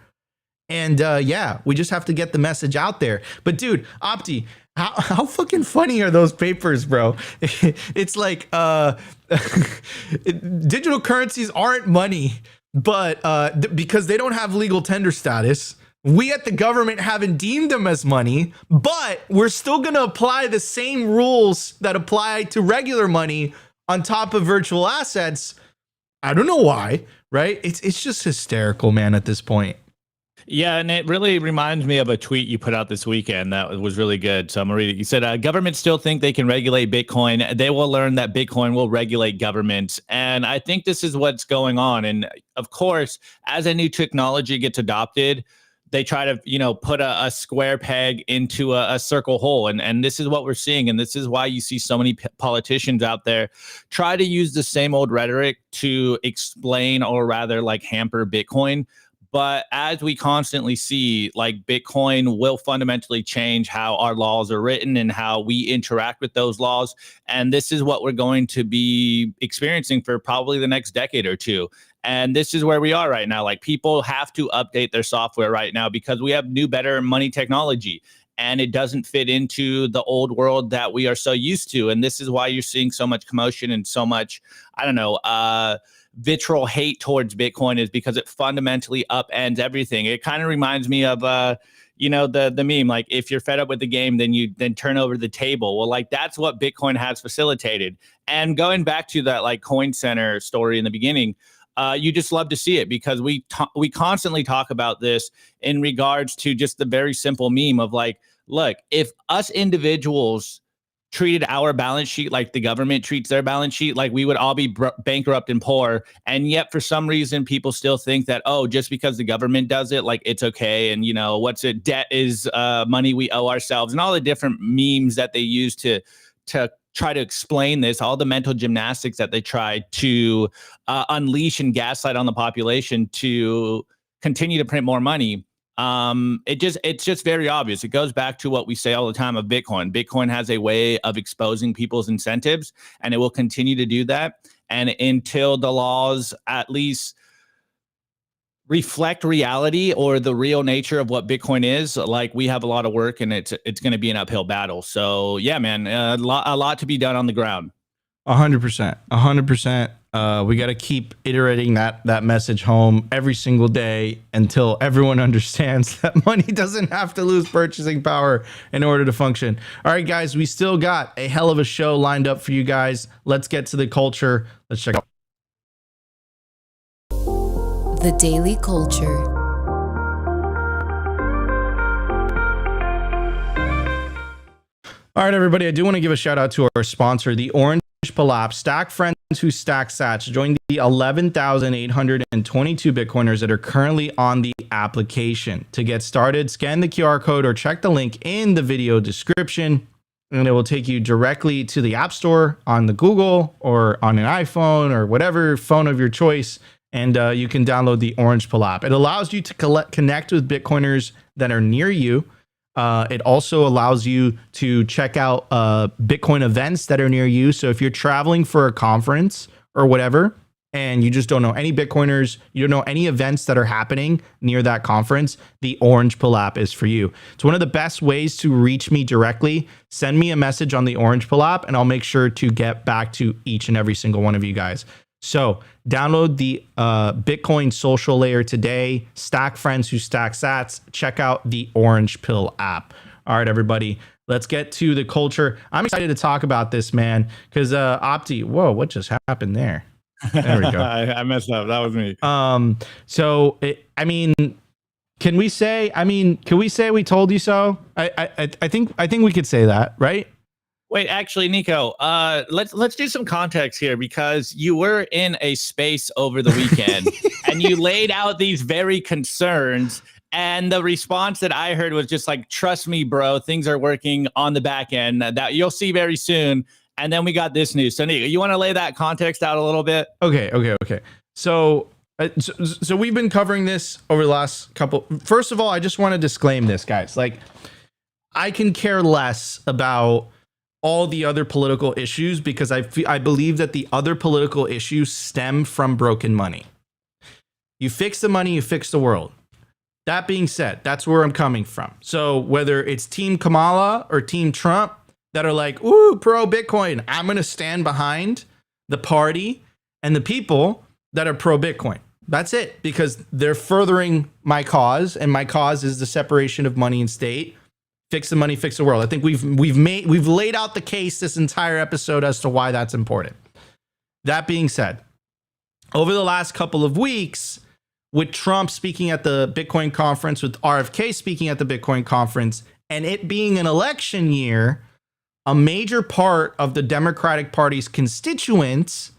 And yeah, we just have to get the message out there. But dude, Opti, how fucking funny are those papers, bro? It's like digital currencies aren't money, but because they don't have legal tender status, we at the government haven't deemed them as money, but we're still going to apply the same rules that apply to regular money on top of virtual assets. I don't know why, right? It's just hysterical, man, at this point. Yeah, and it really reminds me of a tweet you put out this weekend that was really good. So I'm going to read it. You said, governments still think they can regulate Bitcoin. They will learn that Bitcoin will regulate governments. And I think this is what's going on. And of course, as a new technology gets adopted, they try to, put a square peg into a circle hole. And this is what we're seeing. And this is why you see so many politicians out there try to use the same old rhetoric to explain, or rather hamper Bitcoin. But as we constantly see, Bitcoin will fundamentally change how our laws are written and how we interact with those laws. And this is what we're going to be experiencing for probably the next decade or two. And this is where we are right now. People have to update their software right now because we have new, better money technology. And it doesn't fit into the old world that we are so used to. And this is why you're seeing so much commotion and so much, vitriol hate towards Bitcoin, is because it fundamentally upends everything. It kind of reminds me of, the meme, if you're fed up with the game, then turn over the table. Well, that's what Bitcoin has facilitated. And going back to that Coin Center story in the beginning, you just love to see it because we constantly talk about this in regards to just the very simple meme of look, if us individuals treated our balance sheet like the government treats their balance sheet, we would all be bankrupt and poor. And yet for some reason, people still think that, just because the government does it, it's okay. And debt is money we owe ourselves, and all the different memes that they use to try to explain this, all the mental gymnastics that they try to unleash and gaslight on the population to continue to print more money. It's just very obvious. It goes back to what we say all the time of Bitcoin. Bitcoin has a way of exposing people's incentives, and it will continue to do that. And until the laws at least reflect reality or the real nature of what Bitcoin is, we have a lot of work, and it's going to be an uphill battle. So yeah, man, a lot to be done on the ground. 100%. 100%. We got to keep iterating that message home every single day until everyone understands that money doesn't have to lose purchasing power in order to function. All right, guys, we still got a hell of a show lined up for you guys. Let's get to the culture. Let's check out The Daily Culture. All right, everybody, I do want to give a shout out to our sponsor, the Orange Palap. Stack friends who stack sats. Join the 11,822 Bitcoiners that are currently on the application. To get started, scan the QR code or check the link in the video description. and it will take you directly to the App Store on the Google or on an iPhone or whatever phone of your choice. And you can download the Orange Pill app. It allows you to connect with Bitcoiners that are near you. It also allows you to check out Bitcoin events that are near you. So if you're traveling for a conference or whatever, and you just don't know any Bitcoiners, you don't know any events that are happening near that conference, the Orange Pill app is for you. It's one of the best ways to reach me directly. Send me a message on the Orange Pill app, and I'll make sure to get back to each and every single one of you guys. So download the Bitcoin social layer today. Stack friends who stack sats. Check out the Orange Pill app. All right, everybody. Let's get to the culture. I'm excited to talk about this, man, because Opti, whoa, what just happened there? There we go. I messed up. That was me. Can we say we told you so? I think we could say that, right? Wait, actually, Nico, let's do some context here, because you were in a space over the weekend and you laid out these very concerns, and the response that I heard was just like, trust me, bro, things are working on the back end that you'll see very soon. And then we got this news. So Nico, you want to lay that context out a little bit? Okay. So we've been covering this over the last couple. First of all, I just want to disclaim this, guys. Like, I can care less about all the other political issues, because I believe that the other political issues stem from broken money. You fix the money, you fix the world. That being said, that's where I'm coming from. So whether it's Team Kamala or Team Trump that are like, ooh, pro Bitcoin, I'm going to stand behind the party and the people that are pro Bitcoin. That's it, because they're furthering my cause, and my cause is the separation of money and state. Fix the money, fix the world. I think we've laid out the case this entire episode as to why that's important. That being said, over the last couple of weeks, with Trump speaking at the Bitcoin conference, with RFK speaking at the Bitcoin conference, and it being an election year, a major part of the Democratic Party's constituents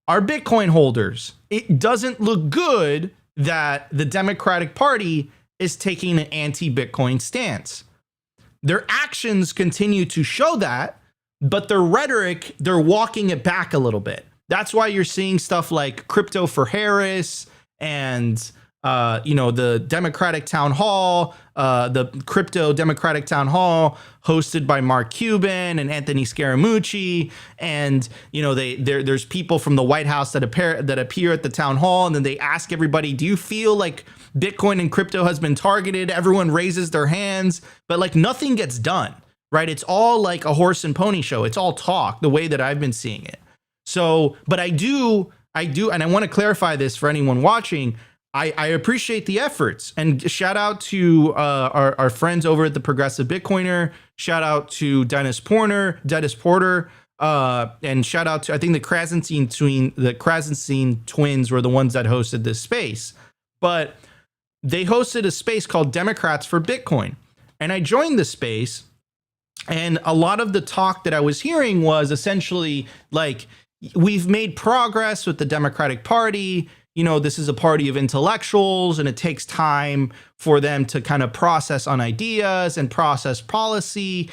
are Bitcoin holders. It doesn't look good that the Democratic Party is taking an anti-Bitcoin stance. Their actions continue to show that, but their rhetoric, they're walking it back a little bit. That's why you're seeing stuff like Crypto for Harris and the Democratic Town Hall, the Crypto Democratic Town Hall hosted by Mark Cuban and Anthony Scaramucci. And, there's people from the White House that appear at the town hall, and then they ask everybody, do you feel like Bitcoin and crypto has been targeted? Everyone raises their hands, but like nothing gets done, right? It's all like a horse and pony show. It's all talk, the way that I've been seeing it. So, but I do, and I want to clarify this for anyone watching. I appreciate the efforts, and shout out to our friends over at the Progressive Bitcoiner. Shout out to Dennis Porter, and shout out to, I think the Krasenstein twins were the ones that hosted this space, but they hosted a space called Democrats for Bitcoin, and I joined the space, and a lot of the talk that I was hearing was essentially like, we've made progress with the Democratic Party. This is a party of intellectuals, and it takes time for them to kind of process on ideas and process policy.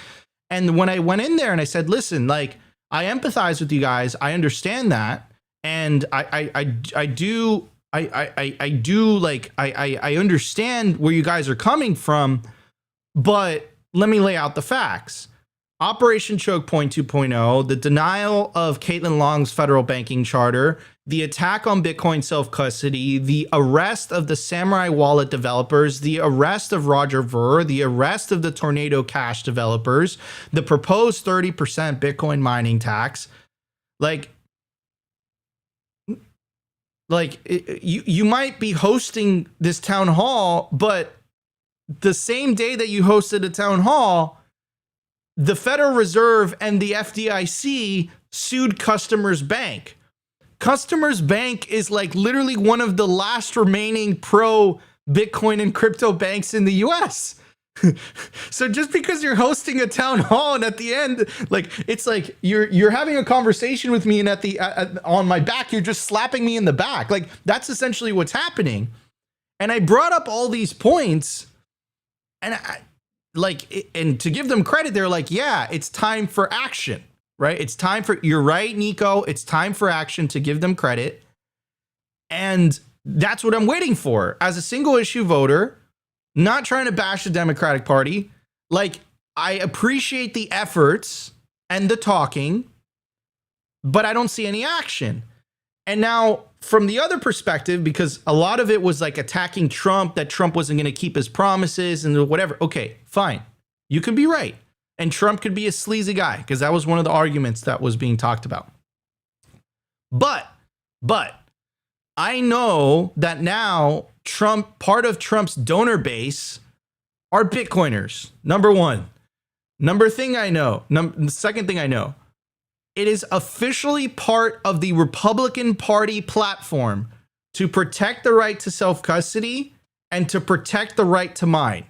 And when I went in there and I said, listen, like, I empathize with you guys. I understand that. And I understand where you guys are coming from, but let me lay out the facts. Operation Choke Point 2.0, the denial of Caitlin Long's federal banking charter, the attack on Bitcoin self-custody, the arrest of the Samurai Wallet developers, the arrest of Roger Ver, the arrest of the Tornado Cash developers, the proposed 30% Bitcoin mining tax. You might be hosting this town hall, but the same day that you hosted a town hall, the Federal Reserve and the FDIC sued Customers Bank. Customers Bank is like literally one of the last remaining pro Bitcoin and crypto banks in the US. So just because you're hosting a town hall and at the end, like, it's like you're having a conversation with me, and on my back, you're just slapping me in the back. Like, that's essentially what's happening. And I brought up all these points, and and to give them credit, they're like, yeah, it's time for action, right? It's time for, you're right, Nico. It's time for action, to give them credit. And that's what I'm waiting for as a single issue voter, not trying to bash the Democratic Party. Like, I appreciate the efforts and the talking, but I don't see any action. And now from the other perspective, because a lot of it was like attacking Trump, that Trump wasn't going to keep his promises and whatever. Okay, fine. You could be right. And Trump could be a sleazy guy, because that was one of the arguments that was being talked about. But I know that now part of Trump's donor base are Bitcoiners. Number one. The second thing I know, it is officially part of the Republican Party platform to protect the right to self-custody and to protect the right to mine.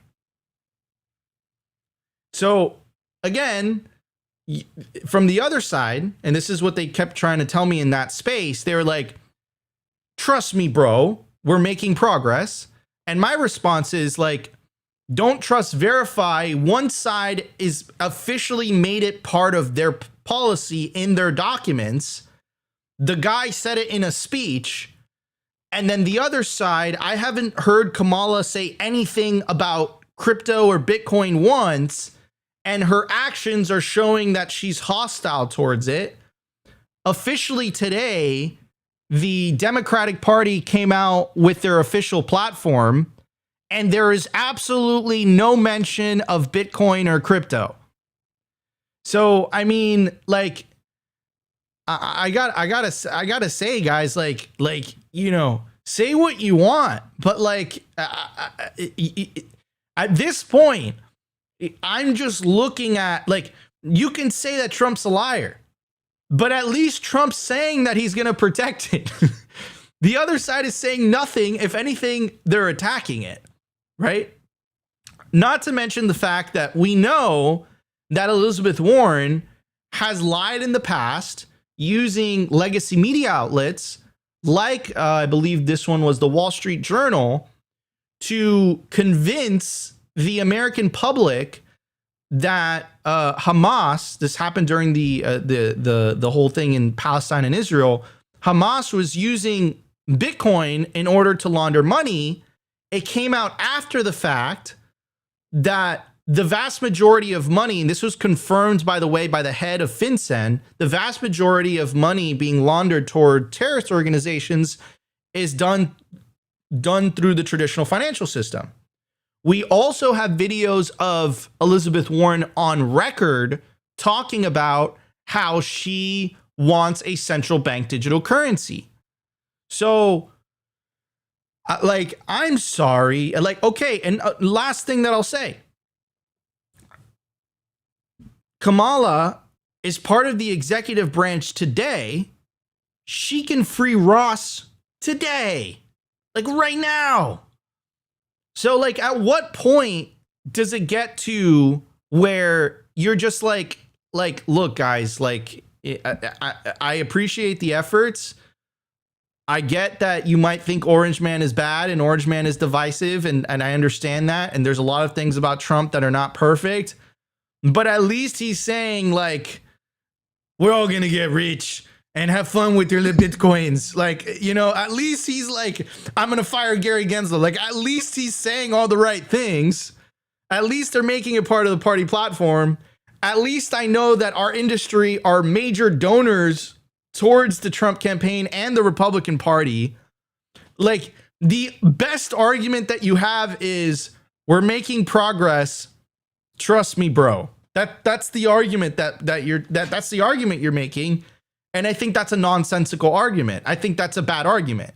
So again, from the other side, and this is what they kept trying to tell me in that space, they were like, trust me, bro, we're making progress. And my response is like, don't trust, verify. One side is officially made it part of their policy in their documents. The guy said it in a speech. And then the other side, I haven't heard Kamala say anything about crypto or Bitcoin once, and her actions are showing that she's hostile towards it. Officially today, the Democratic Party came out with their official platform, and there is absolutely no mention of Bitcoin or crypto. So, I mean, like, I gotta say, guys, like, you know, say what you want, but like, at this point, I'm just looking at, like, you can say that Trump's a liar, but at least Trump's saying that he's going to protect it. The other side is saying nothing. If anything, they're attacking it, right? Not to mention the fact that we know that Elizabeth Warren has lied in the past using legacy media outlets like, I believe this one was the Wall Street Journal, to convince the American public that Hamas, this happened during the whole thing in Palestine and Israel, Hamas was using Bitcoin in order to launder money. It came out after the fact that the vast majority of money, and this was confirmed, by the way, by the head of FinCEN, the vast majority of money being laundered toward terrorist organizations is done through the traditional financial system. We also have videos of Elizabeth Warren on record talking about how she wants a central bank digital currency. So, like, I'm sorry. Like, okay, and last thing that I'll say. Kamala is part of the executive branch today. She can free Ross today. Like, right now. So, like, at what point does it get to where you're just like, look, guys, like, I appreciate the efforts. I get that you might think Orange Man is bad and Orange Man is divisive, and I understand that. And there's a lot of things about Trump that are not perfect. But at least he's saying, like, we're all going to get rich and have fun with your little Bitcoins. Like, you know, at least he's like, I'm going to fire Gary Gensler. Like, at least he's saying all the right things. At least they're making it part of the party platform. At least I know that our industry are major donors towards the Trump campaign and the Republican Party. Like, the best argument that you have is, we're making progress. Trust me, bro. That's the argument that's the argument you're making. And I think that's a nonsensical argument. I think that's a bad argument.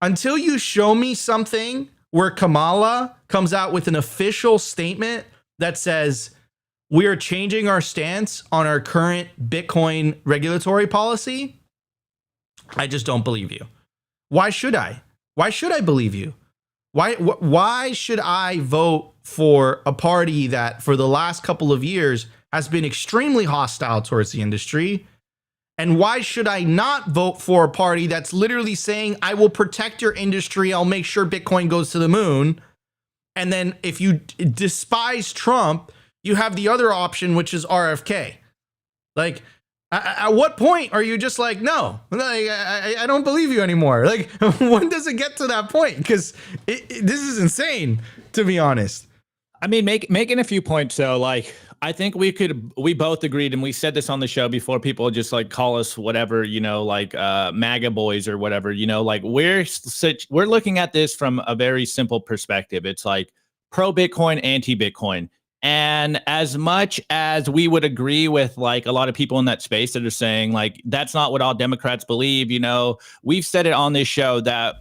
Until you show me something where Kamala comes out with an official statement that says, we are changing our stance on our current Bitcoin regulatory policy, I just don't believe you. Why should I? Why should I believe you? Why should I vote for a party that for the last couple of years has been extremely hostile towards the industry? And why should I not vote for a party that's literally saying, I will protect your industry, I'll make sure Bitcoin goes to the moon, And then if you despise Trump, you have the other option, which is RFK. Like, at what point are you just like, no, like, I don't believe you anymore? Like, when does it get to that point? Because this is insane, to be honest. I mean, making a few points though, like I think we both agreed, and we said this on the show before. People just like call us whatever, you know, like MAGA boys or whatever, you know, like we're looking at this from a very simple perspective. It's like pro Bitcoin, anti Bitcoin. And as much as we would agree with like a lot of people in that space that are saying like that's not what all Democrats believe, you know, we've said it on this show that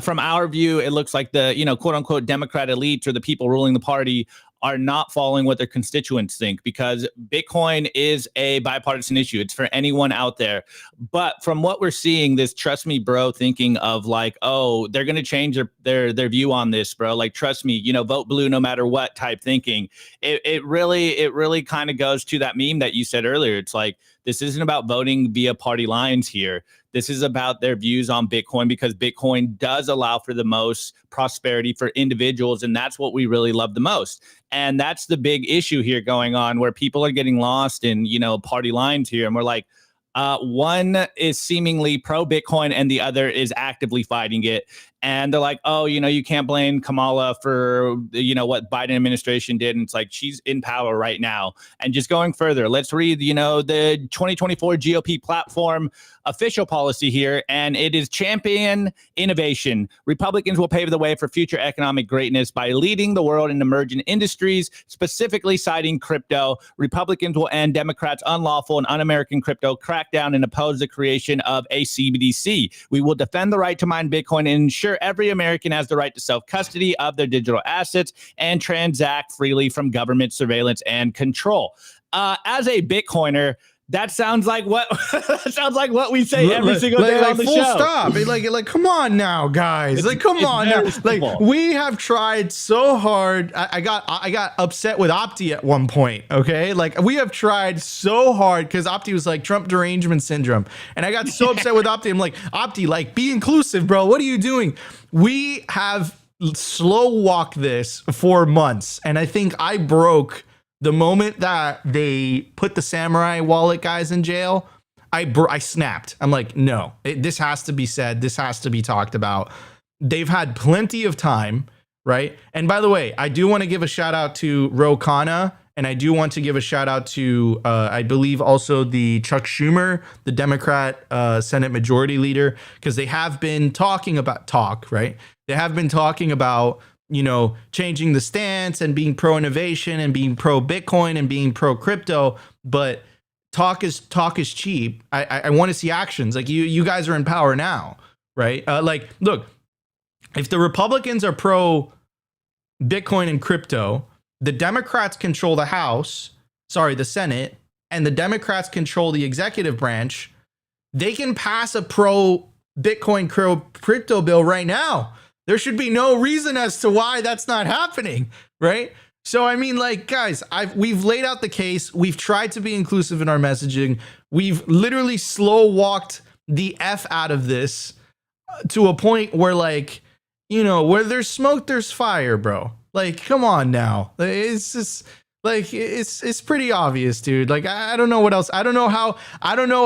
from our view, it looks like the, you know, quote unquote Democrat elites or the people ruling the party are not following what their constituents think, because Bitcoin is a bipartisan issue. It's for anyone out there. But from what we're seeing, this trust me, bro, thinking of like, oh, they're going to change their view on this, bro. Like, trust me, you know, vote blue no matter what type thinking. It really kind of goes to that meme that you said earlier. It's like, this isn't about voting via party lines here. This is about their views on Bitcoin, because Bitcoin does allow for the most prosperity for individuals. And that's what we really love the most. And that's the big issue here going on, where people are getting lost in, you know, party lines here. And we're like, one is seemingly pro Bitcoin and the other is actively fighting it. And they're like, oh, you know, you can't blame Kamala for, you know, what Biden administration did. And it's like, she's in power right now. And just going further, let's read, you know, the 2024 GOP platform official policy here. And it is champion innovation. Republicans will pave the way for future economic greatness by leading the world in emerging industries, specifically citing crypto. Republicans will end Democrats' unlawful and un-American crypto crackdown and oppose the creation of a CBDC. We will defend the right to mine Bitcoin and ensure every American has the right to self-custody of their digital assets and transact freely from government surveillance and control. As a Bitcoiner, that sounds like what we say every single day on the full show. Stop. Like, come on now, guys. Like, come on now. Like, we have tried so hard. I got upset with Opti at one point. Okay, like we have tried so hard because Opti was like Trump derangement syndrome, and I got so upset with Opti. I'm like, Opti, like, be inclusive, bro. What are you doing? We have slow walked this for months, and I think I broke. The moment that they put the Samurai wallet guys in jail, I snapped. I'm like, no, this has to be said. This has to be talked about. They've had plenty of time, right? And by the way, I do want to give a shout out to Rogan, and I do want to give a shout out to, I believe also the Chuck Schumer, the Democrat Senate Majority Leader, because they have been talking about right? They have been talking about, you know, changing the stance and being pro innovation and being pro Bitcoin and being pro crypto. But talk is cheap. I want to see actions. Like you guys are in power now, right? Like, look, if the Republicans are pro Bitcoin and crypto, the Democrats control the the Senate, and the Democrats control the executive branch. They can pass a pro Bitcoin crypto bill right now. There should be no reason as to why that's not happening, right? So, I mean, like, guys, we've laid out the case. We've tried to be inclusive in our messaging. We've literally slow walked the F out of this to a point where, like, you know, where there's smoke, there's fire, bro. Like, come on now. It's just like, it's pretty obvious, dude. Like, I don't know what else. I don't know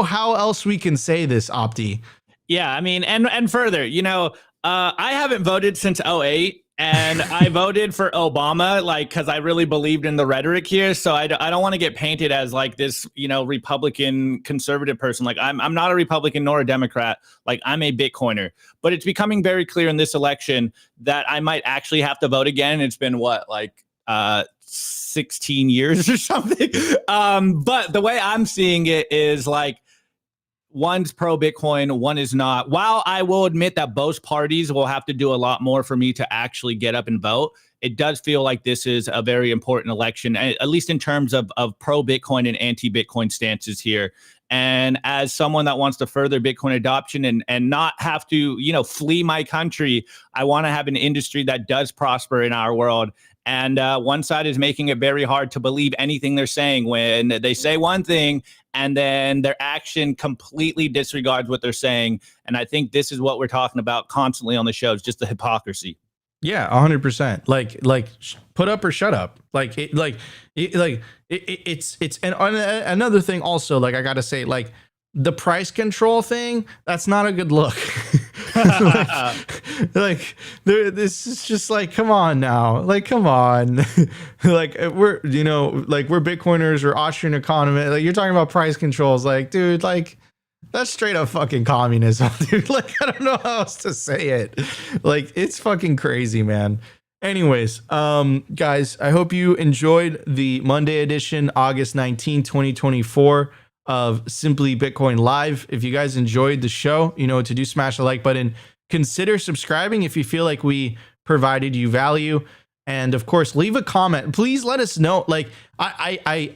how else we can say this, Opti. Yeah, I mean, and further, you know, I haven't voted since 2008, and I voted for Obama, like, because I really believed in the rhetoric here. So I don't want to get painted as like this, you know, Republican conservative person. Like, I'm not a Republican nor a Democrat. Like, I'm a Bitcoiner. But it's becoming very clear in this election that I might actually have to vote again. It's been what, like 16 years or something. But the way I'm seeing it is like, one's pro Bitcoin, one is not. While I will admit that both parties will have to do a lot more for me to actually get up and vote, it does feel like this is a very important election, at least in terms of pro Bitcoin and anti Bitcoin stances here. And as someone that wants to further Bitcoin adoption and not have to, you know, flee my country, I want to have an industry that does prosper in our world. And one side is making it very hard to believe anything they're saying when they say one thing and then their action completely disregards what they're saying. And I think this is what we're talking about constantly on the show, is just the hypocrisy. Yeah, 100%. Like put up or shut up. It's and another thing also, like I gotta say, like the price control thing, that's not a good look. This is just like, come on now, like come on, like we're Bitcoiners or Austrian economists. Like you're talking about price controls, like dude, like. That's straight up fucking communism, dude. Like, I don't know how else to say it. Like, it's fucking crazy, man. Anyways, guys, I hope you enjoyed the Monday edition, August 19, 2024 of Simply Bitcoin Live. If you guys enjoyed the show, you know what to do. Smash the like button. Consider subscribing if you feel like we provided you value. And of course, leave a comment. Please let us know. Like, I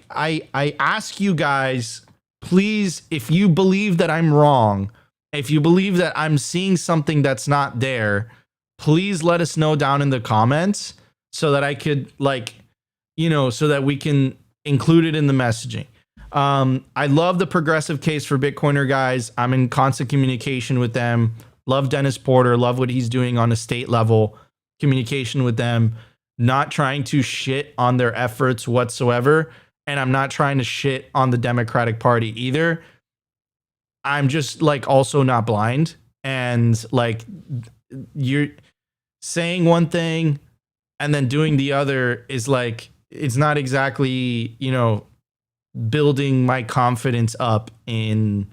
ask you guys, please, if you believe that I'm wrong, if you believe that I'm seeing something that's not there, please let us know down in the comments so that I could, like, you know, so that we can include it in the messaging. I love the progressive case for Bitcoiner guys. I'm in constant communication with them. Love Dennis Porter. Love what he's doing on a state level. Communication with them. Not trying to shit on their efforts whatsoever. And I'm not trying to shit on the Democratic Party either. I'm just like also not blind. And like you're saying one thing and then doing the other is like, it's not exactly, you know, building my confidence up in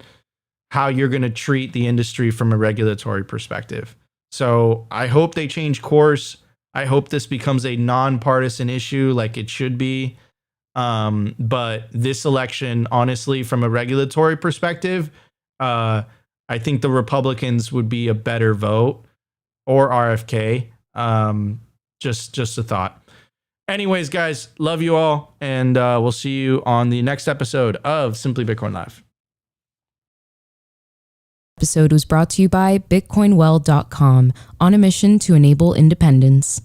how you're going to treat the industry from a regulatory perspective. So I hope they change course. I hope this becomes a nonpartisan issue like it should be. But this election, honestly, from a regulatory perspective, I think the Republicans would be a better vote, or RFK. Just a thought. Anyways, guys, love you all, and we'll see you on the next episode of Simply Bitcoin Live. Episode was brought to you by bitcoinwell.com, on a mission to enable independence.